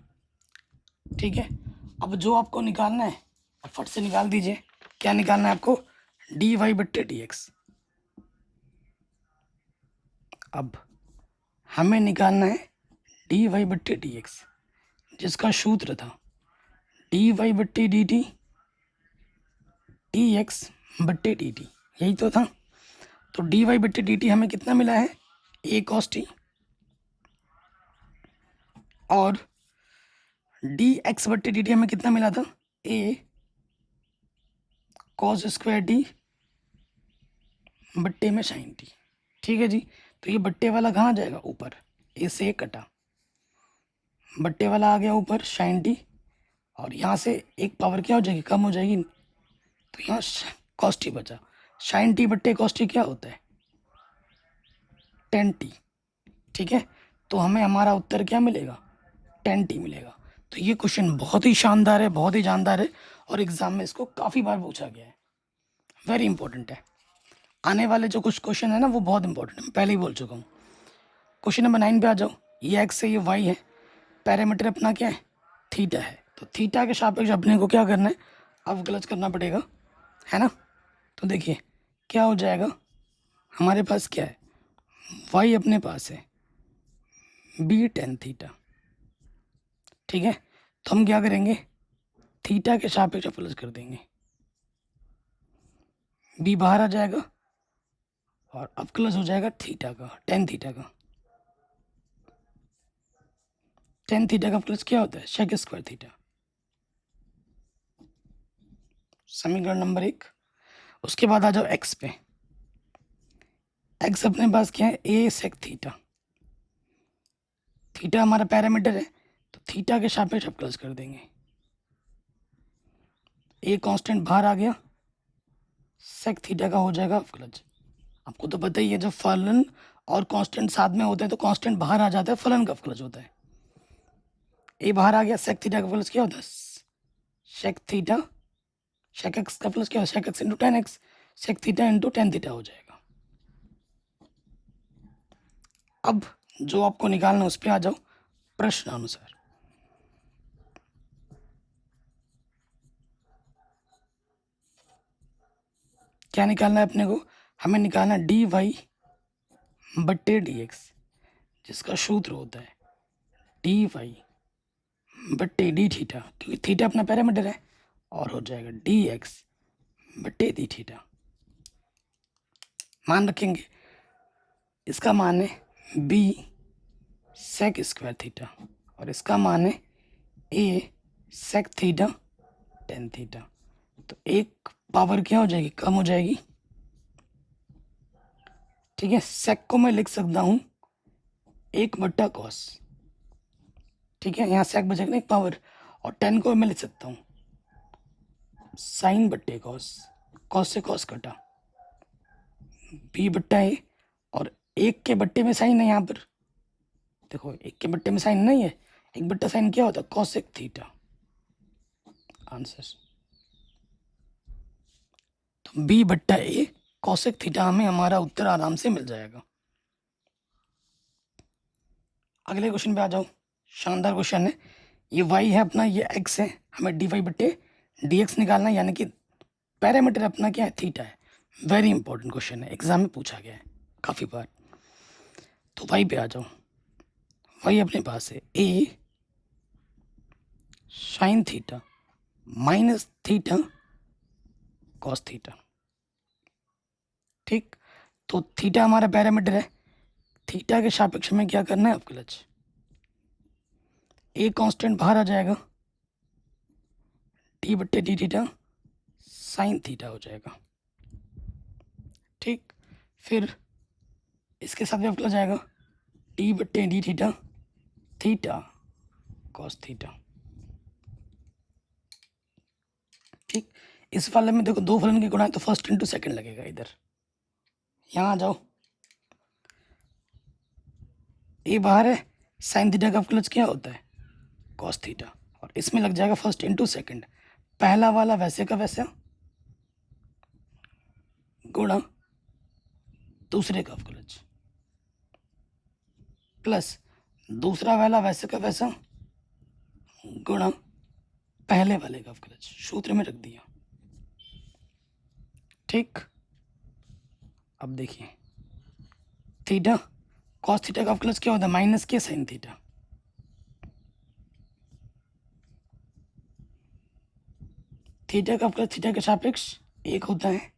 ठीक है। अब जो आपको निकालना है फट से निकाल दीजिए, क्या निकालना है आपको, डी वाई बट्टे डी एक्स। अब हमें निकालना है डी वाई बट्टे डी एक्स, जिसका सूत्र था डी वाई बट्टे डी टी डी एक्स बट्टे डी टी, यही तो था। तो डी वाई बट्टे डी टी हमें कितना मिला है, ए कॉस टी, और डी एक्स बट्टे डी टी हमें कितना मिला था, ए कॉस स्क्वायर टी बट्टे में साइन टी, ठीक है जी। तो ये बट्टे वाला कहाँ जाएगा, ऊपर, ए से कटा, बट्टे वाला आ गया ऊपर साइन टी, और यहाँ से 1 पावर क्या हो जाएगी, कम हो जाएगी, तो यहाँ कॉस टी बचा, साइन टी बट्टे कॉस टी क्या होता है, 10t, ठीक है। तो हमें हमारा उत्तर क्या मिलेगा, 10t मिलेगा। तो ये क्वेश्चन बहुत ही शानदार है, बहुत ही जानदार है, और एग्जाम में इसको काफ़ी बार पूछा गया है, वेरी इंपॉर्टेंट है। आने वाले जो कुछ क्वेश्चन है ना वो बहुत इंपॉर्टेंट है, मैं पहले ही बोल चुका हूँ। क्वेश्चन नंबर 9 पे आ जाओ, ये एक्स है, ये वाई है, पैरामीटर अपना क्या है, थीटा है, तो थीटा के सापेक्ष अपने को क्या करना है, अवकलज करना पड़ेगा, है ना। तो देखिए क्या हो जाएगा, हमारे पास क्या है, वाई अपने पास है बी टेन थीटा, ठीक है। तो हम क्या करेंगे, थीटा के सापेक्ष अवकलज कर देंगे, बी बाहर आ जाएगा और अवकलज हो जाएगा थीटा का, टेन थीटा का, टेन थीटा का अवकलज क्या होता है, सेक स्क्वायर थीटा, समीकरण नंबर 1। उसके बाद आ जाओ एक्स पे, एक्स अपने पास क्या है, ए सेक थीटा, थीटा हमारा पैरामीटर है, तो थीटा के सापेक्ष अवकलज कर देंगे, ए कांस्टेंट बाहर आ गया, सेक थीटा का हो जाएगा अवकलज। आपको तो पता ही है, जब फलन और कांस्टेंट साथ में होते हैं तो कांस्टेंट बाहर आ जाता है, फलन का अवकलज होता है, ए बाहर आ गया, सेक थीटा का अवकलज क्या होता है, सेक थीटा, सेक एक्स का अवकलज क्या होता है, sec x into tan x, sec theta into tan theta हो जाएगा। अब जो आपको निकालना है उस पर आ जाओ, प्रश्न अनुसार। क्या निकालना है अपने को, हमें निकालना है डी वाई बट्टे डी एक्स, जिसका सूत्र होता है डी वाई बट्टे डी थीटा, क्योंकि थीटा अपना पैरामीटर है, और हो जाएगा डी एक्स बटे डी थीटा। मान रखेंगे इसका मान है बी सेक स्क्वायर थीटा और इसका मान है ए सेक थीटा टेन थीटा। तो एक पावर क्या हो जाएगी, कम हो जाएगी। ठीक है, सेक को मैं लिख सकता हूँ 1/cos। ठीक है, यहाँ सेक बचेगा ना एक पावर, और 10 को मैं लिख सकता हूँ साइन बट्टे कॉस। कॉस से कॉस कटा, b/a, और एक के बट्टे में साइन है यहाँ पर। देखो एक के बट्टे में साइन नहीं है, एक बट्टा साइन क्या होता है, कॉसेक थीटा। आंसर तो b/a कॉसेक थीटा, हमें हमारा उत्तर आराम से मिल जाएगा। अगले क्वेश्चन पे आ जाओ। शानदार क्वेश्चन है ये। y है अपना, ये x है, हमें dy/dx निकालना है, यानी कि पैरामीटर अपना क्या है, थीटा है। वेरी इंपॉर्टेंट क्वेश्चन है, एग्जाम में पूछा गया है काफ़ी बार। तो y पे आ जाओ। y अपने पास है a sine theta minus theta cos theta. ठीक, तो थीटा हमारा पैरामीटर है, थीटा के सापेक्ष में क्या करना है अवकलज। ए कांस्टेंट बाहर आ जाएगा, d/d थीटा साइन थीटा हो जाएगा। ठीक, फिर इसके साथ भी अवकलज आएगा, d/d theta theta cos theta. ठीक, इस वाले में देखो दो फलन की गुणा है तो फर्स्ट इंटू सेकंड लगेगा। इधर यहाँ आ जाओ, ए बाहर है, साइन थीटा का अवकलज क्या होता है, कॉस थीटा, और इसमें लग जाएगा फर्स्ट इंटू सेकंड। पहला वाला वैसे का वैसा गुणा दूसरे का अवकलज, प्लस दूसरा वाला वैसे का वैसा गुणा पहले वाले का अवकलज। सूत्र में रख दिया। ठीक, अब देखिए थीटा कॉस थीटा का अवकलज क्या होता है, माइनस के साइन थीटा। थीटा का अवकलज थीटा के सापेक्ष एक होता है।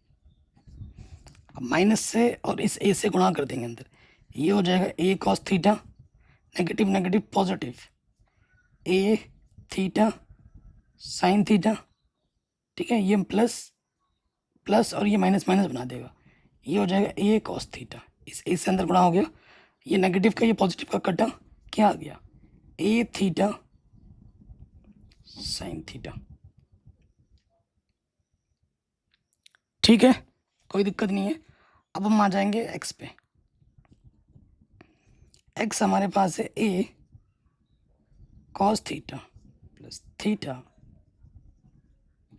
अब माइनस से और इस ए से गुणा कर देंगे अंदर, ये हो जाएगा a cos theta, negative negative positive, a theta sine theta. ठीक है, ये प्लस प्लस और ये माइनस माइनस बना देगा, ये हो जाएगा ए कॉस थीटा। इस ए से अंदर गुणा हो गया, ये नेगेटिव का ये पॉजिटिव का कटा, क्या आ गया, ए थीटा साइन थीटा। ठीक है, कोई दिक्कत नहीं है। अब हम आ जाएंगे एक्स पे। एक्स हमारे पास है a cos theta plus theta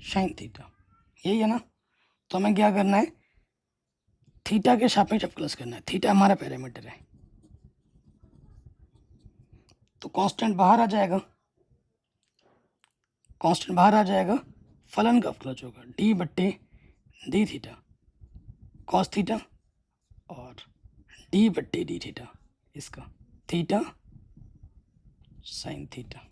sine theta, यही है ना। तो हमें क्या करना है, थीटा के सापेक्ष अवकलज करना है। थीटा हमारा पैरामीटर है, तो कांस्टेंट बाहर आ जाएगा, कांस्टेंट बाहर आ जाएगा, फलन का अवकलज होगा d/d थीटा कॉस थीटा और d/d थीटा इसका थीटा साइन थीटा।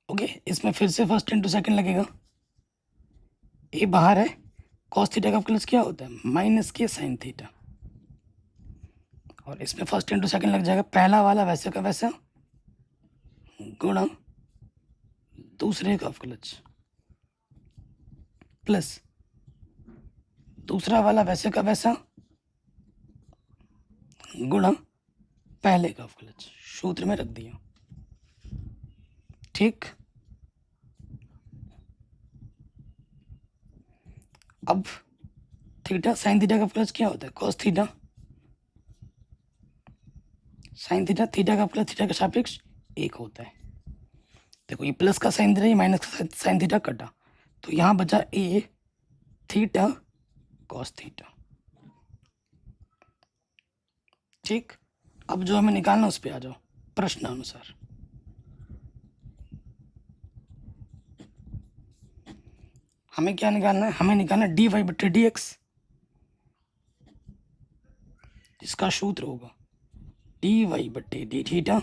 ओके, इसमें फिर से फर्स्ट इंटू सेकंड लगेगा, ए बाहर है, कॉस थीटा का अवकलज क्या होता है, माइनस के साइन थीटा, और इसमें फर्स्ट इंटू सेकंड लग जाएगा, पहला वाला वैसे का वैसा गुणा दूसरे का अवकलज, प्लस दूसरा वाला वैसे का वैसा गुणा पहले का अवकलज। सूत्र में रख दिया। ठीक, अब थीटा साइन थीटा का अवकलज क्या होता है, cos theta sine theta, theta का अवकलज थीटा के सापेक्ष एक होता है। देखो ये प्लस का साइन थीटा, ये माइनस का साइन थीटा कटा, तो यहाँ बचा ए थीटा कॉस थीटा। ठीक, अब जो हमें निकालना उस पर आ जाओ प्रश्न अनुसार। हमें क्या निकालना है, हमें निकालना है dy/dx, जिसका सूत्र होगा dy/d थीटा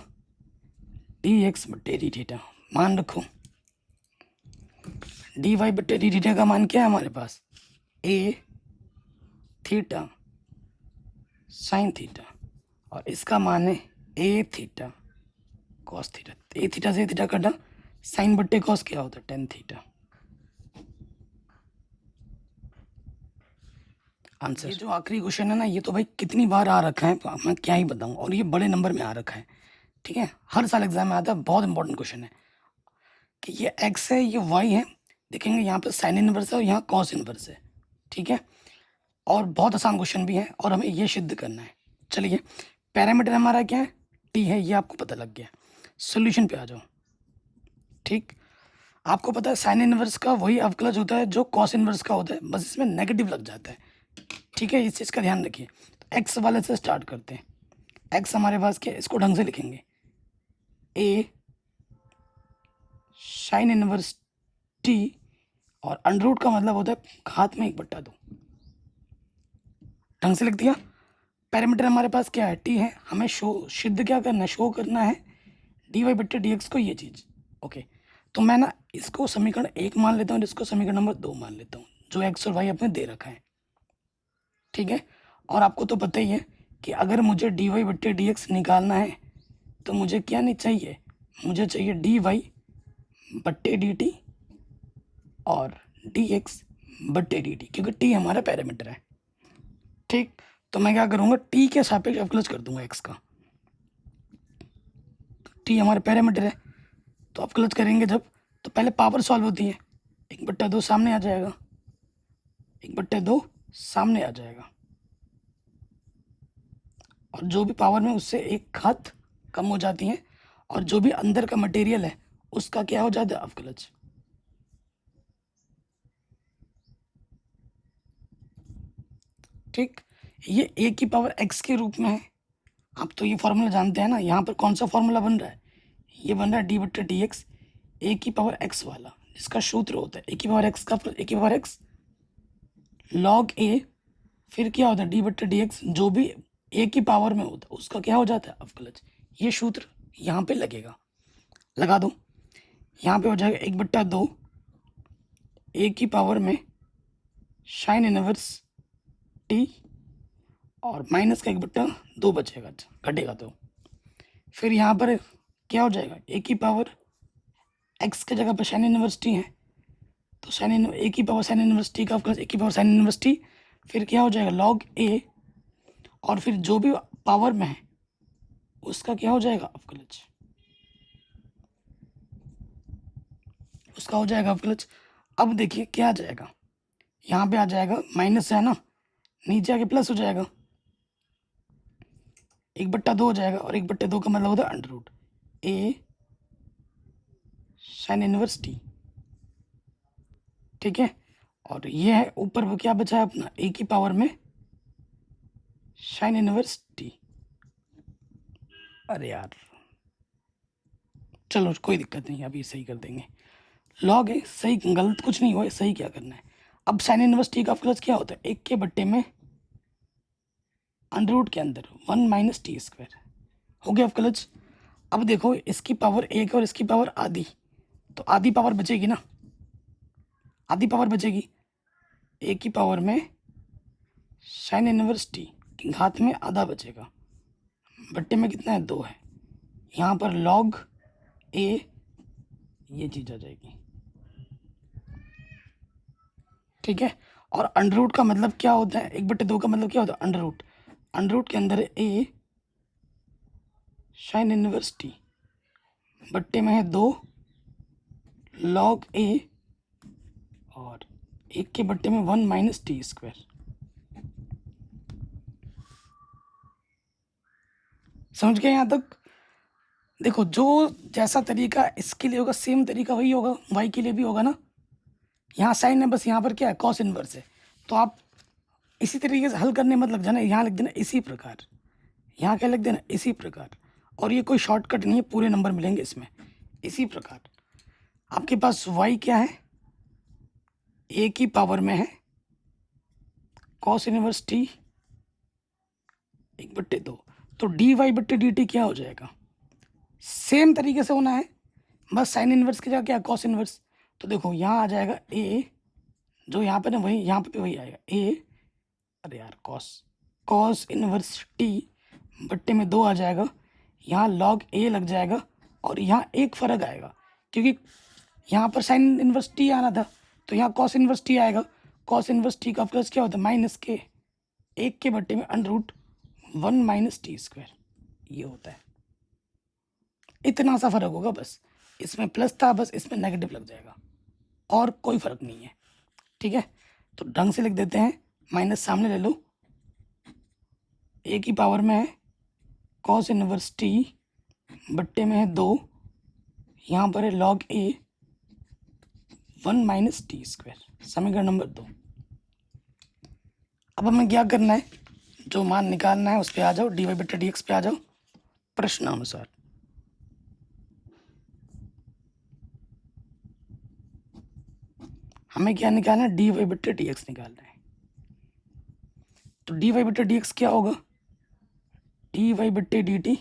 dx/d थीटा। मान रखो डी वाई बट्टे डी थीटा का मान क्या है हमारे पास, ए थीटा साइन थीटा, और इसका मान है ए थीटा कॉस थीटा। ए थीटा से थीटा कटा, साइन बट्टे कॉस क्या होता है, टेन थीटा। आंसर। ये जो आखिरी क्वेश्चन है ना, ये तो भाई कितनी बार आ रखा है मैं क्या ही बताऊं, और ये बड़े नंबर में आ रखा है, ठीक है, हर साल एग्जाम में आता है। बहुत इंपॉर्टेंट क्वेश्चन है कि ये एक्स है ये वाई है, देखेंगे यहाँ पे साइन इनवर्स है और यहाँ कॉस इनवर्स है, ठीक है, और बहुत आसान क्वेश्चन भी है और हमें ये सिद्ध करना है। चलिए, पैरामीटर हमारा क्या है, टी है, ये आपको पता लग गया। सोल्यूशन पे आ जाओ। ठीक, आपको पता है साइन इनवर्स का वही अवकलज होता है जो कॉस इनवर्स का होता है, बस इसमें नेगेटिव लग जाता है, ठीक है, इस चीज़ का ध्यान रखिए। तो एक्स वाले से स्टार्ट करते हैं। एक्स हमारे पास क्या है, इसको ढंग से लिखेंगे, ए साइन इनवर्स टी, और अंडर रूट का मतलब होता है घात में 1/2। ढंग से लिख दिया। पैरामीटर हमारे पास क्या है, टी है, हमें सिद्ध क्या करना है, शो करना है डी वाई बट्टे डी एक्स को, ये चीज़। ओके, तो मैं ना इसको समीकरण 1 मान लेता हूँ, इसको समीकरण नंबर 2 मान लेता हूँ, जो एक्स और वाई अपने दे रखा है, ठीक है। और आपको तो पता ही है कि अगर मुझे डी वाई बट्टे डी एक्स निकालना है तो मुझे क्या नहीं चाहिए, मुझे चाहिए डी वाई बट्टे डी टी और डी एक्स बट्टे डी टी, क्योंकि टी हमारा पैरामीटर है, ठीक। तो मैं क्या करूँगा, टी के सापेक्ष अवकलज कर दूंगा एक्स का। टी हमारा पैरामीटर है, तो अवकलज करेंगे जब, तो पहले पावर सॉल्व होती है, 1/2 सामने आ जाएगा, 1/2 सामने आ जाएगा, और जो भी पावर में उससे एक घात कम हो जाती है, और जो भी अंदर का मटेरियल है उसका क्या हो जाता है, अवकलज। ठीक, ये ए की पावर एक्स के रूप में है। आप तो ये फॉर्मूला जानते हैं ना, यहाँ पर कौन सा फॉर्मूला बन रहा है, ये बन रहा है डी बट्टे डी एक्स ए की पावर एक्स वाला, जिसका सूत्र होता है ए की पावर एक्स का प्लस ए की पावर एक्स लॉग ए, फिर क्या होता है डी बट्टे डी एक्स, जो भी ए की पावर में होता है उसका क्या हो जाता है, अवकलज। ये सूत्र यहाँ पे लगेगा, लगा दो। यहाँ पे हो जाएगा 1/2 ए की पावर में साइन इनवर्स टी, और माइनस का 1/2 बचेगा, घटेगा तो फिर यहाँ पर क्या हो जाएगा, ए की पावर एक्स के जगह पर साइन इनवर्स टी है, तो साइन ए की पावर साइन इनवर्स टी का अवकलज ए की पावर साइन इनवर्स टी, फिर क्या हो जाएगा लॉग ए, और फिर जो भी पावर में है उसका क्या हो जाएगा, अवकलज, उसका हो जाएगा अवकलज। अब देखिए क्या आ जाएगा, यहाँ पे आ जाएगा माइनस है ना, नीचे आके प्लस हो जाएगा, 1/2 हो जाएगा, और 1/2 का मतलब होता है अंडर रूट ए साइन इनवर्स टी, ठीक है। और ये है ऊपर वो क्या बचा है अपना, ए की पावर में साइन इनवर्स टी। अरे यार चलो कोई दिक्कत नहीं, अभी सही कर देंगे। लॉग है, सही गलत कुछ नहीं हुआ, सही क्या करना है। अब साइन इनवर्स टी का अवकलज क्या होता है, 1 के बट्टे में अंडर रूट के अंदर 1 माइनस टी स्क्वायर, हो गया अवकलज। अब देखो इसकी पावर 1 और इसकी पावर आधी, तो आधी पावर बचेगी ना, आधी पावर बचेगी, ए की पावर में साइन इनवर्स टी घात में आधा बचेगा, बट्टे में कितना है 2 है, यहाँ पर लॉग ए, ये चीज़ आ जाएगी, ठीक है। और अंडर रूट का मतलब क्या होता है, 1/2 का मतलब क्या होता है, अंडर रूट, अंडर रूट के अंदर ए साइन इनवर्स टी, बट्टे में है 2 लॉग ए, और 1 के बट्टे में 1 माइनस टी स्क्वायर। समझ गए यहाँ तक। देखो जो जैसा तरीका इसके लिए होगा सेम तरीका वही होगा वाई के लिए भी होगा ना। यहाँ साइन है, बस यहाँ पर क्या है कॉस इनवर्स है, तो आप इसी तरीके से हल करने मत लग जाना, यहाँ लिख देना इसी प्रकार, यहाँ क्या लिख देना इसी प्रकार, और ये कोई शॉर्टकट नहीं है, पूरे नंबर मिलेंगे इसमें इसी प्रकार। आपके पास वाई क्या है, ए की पावर में है कॉस इनवर्स टी 1/2, तो डी वाई बट्टे डी टी क्या हो जाएगा, सेम तरीके से होना है, बस साइन इनवर्स की जगह क्या कॉस इनवर्स, तो देखो यहाँ आ जाएगा ए, जो यहाँ पे ना वही यहाँ पे भी वही आएगा ए, अरे यार कॉस इनवर्स टी बट्टे में 2 आ जाएगा, यहाँ लॉग ए लग जाएगा और यहाँ एक फ़र्क आएगा क्योंकि यहाँ पर साइन इनवर्स टी आना था, तो यहाँ कॉस इनवर्स टी आएगा। कॉस इनवर्स टी का प्लस क्या होता है, माइनस के, 1 के बट्टे में √1 माइनस टी स्क्वायर, ये होता है। इतना सा फर्क होगा बस, इसमें प्लस था बस इसमें नेगेटिव लग जाएगा और कोई फर्क नहीं है। ठीक है, तो ढंग से लिख देते हैं, माइनस सामने ले लो, ए की पावर में है कॉस इनवर्स टी बट्टे में है 2, यहाँ पर है लॉग ए 1 माइनस टी स्क्वायर, समीकरण नंबर 2। अब हमें क्या करना है, जो मान निकालना है उस पर आ जाओ, dy बट्टे dx पे आ जाओ प्रश्नानुसार। हमें क्या निकालना है, dy बट्टे dx निकालना है। तो dy बट्टे dx क्या होगा, dy बट्टे dt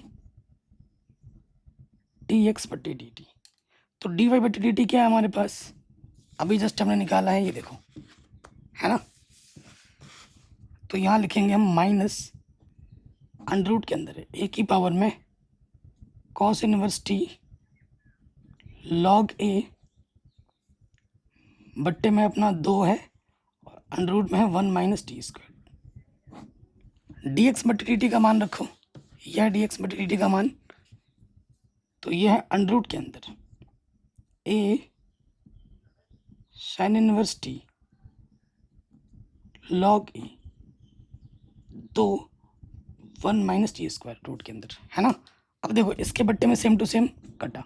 dx बट्टे dt। तो dy बट्टे dt क्या है हमारे पास, अभी जस्ट हमने निकाला है, ये देखो है ना। तो यहाँ लिखेंगे हम माइनस अंडर के अंदर है ए की पावर में कॉस इनवर्स टी लॉग ए बट्टे में अपना 2 है और अंडर में है 1 माइनस टी स्क्वायर। dx बट्टे dt का मान रखो, यह dx बट्टे dt का मान, तो ये है अंडर के अंदर ए साइन इनवर्स टी लॉग ए 2 1 माइनस टी स्क्वायर रूट के अंदर, है ना। अब देखो इसके बट्टे में सेम टू सेम कटा,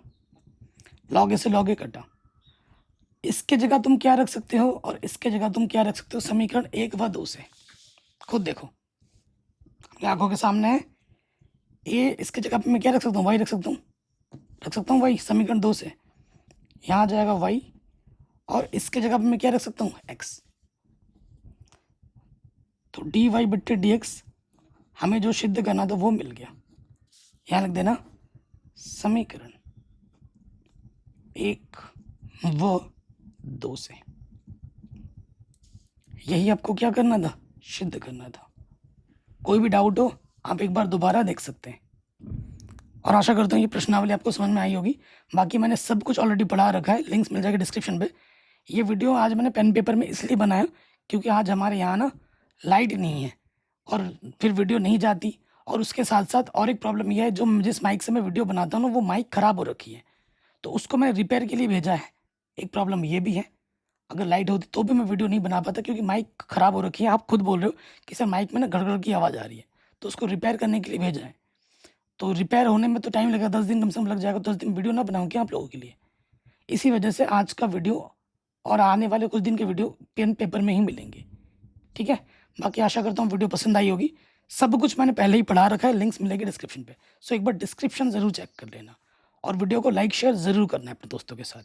लॉग ए से लॉग ए कटा, इसके जगह तुम क्या रख सकते हो और इसके जगह तुम क्या रख सकते हो, समीकरण 1 व 2 से। खुद देखो अपनी आंखों के सामने है, ए इसके जगह पे मैं क्या रख सकता हूँ, वाई रख सकता हूँ वाई, समीकरण 2 से यहाँ आ जाएगा वाई, और इसके जगह पे मैं क्या रख सकता हूँ, एक्स। तो डी वाई बट्टे डी एक्स हमें जो सिद्ध करना था वो मिल गया, यहाँ लिख देना समीकरण 1 व 2 से। यही आपको क्या करना था, सिद्ध करना था। कोई भी डाउट हो आप एक बार दोबारा देख सकते हैं, और आशा करता हूँ ये प्रश्नावली आपको समझ में आई होगी। बाकी मैंने सब कुछ ऑलरेडी पढ़ा रखा है, लिंक्स मिल जाएगा डिस्क्रिप्शन पे। ये वीडियो आज मैंने पेन पेपर में इसलिए बनाया क्योंकि आज हमारे यहाँ ना लाइट नहीं है और फिर वीडियो नहीं जाती, और उसके साथ साथ और एक प्रॉब्लम यह है, जो जिस माइक से मैं वीडियो बनाता हूँ ना वो माइक ख़राब हो रखी है, तो उसको मैंने रिपेयर के लिए भेजा है। एक प्रॉब्लम ये भी है, अगर लाइट होती तो भी मैं वीडियो नहीं बना पाता क्योंकि माइक ख़राब हो रखी है। आप खुद बोल रहे हो कि सर माइक में ना गड़गड़ की आवाज़ आ रही है, तो उसको रिपेयर करने के लिए भेजा है। तो रिपेयर होने में तो टाइम लगेगा, 10 दिन कम से कम लग जाएगा। 10 दिन वीडियो ना बनाऊँ क्या आप लोगों के लिए, इसी वजह से आज का वीडियो और आने वाले कुछ दिन के वीडियो पेन पेपर में ही मिलेंगे। ठीक है, बाकी आशा करता हूँ वीडियो पसंद आई होगी। सब कुछ मैंने पहले ही पढ़ा रखा है, लिंक्स मिलेंगे डिस्क्रिप्शन पे, सो एक बार डिस्क्रिप्शन ज़रूर चेक कर लेना, और वीडियो को लाइक शेयर ज़रूर करना है अपने दोस्तों के साथ।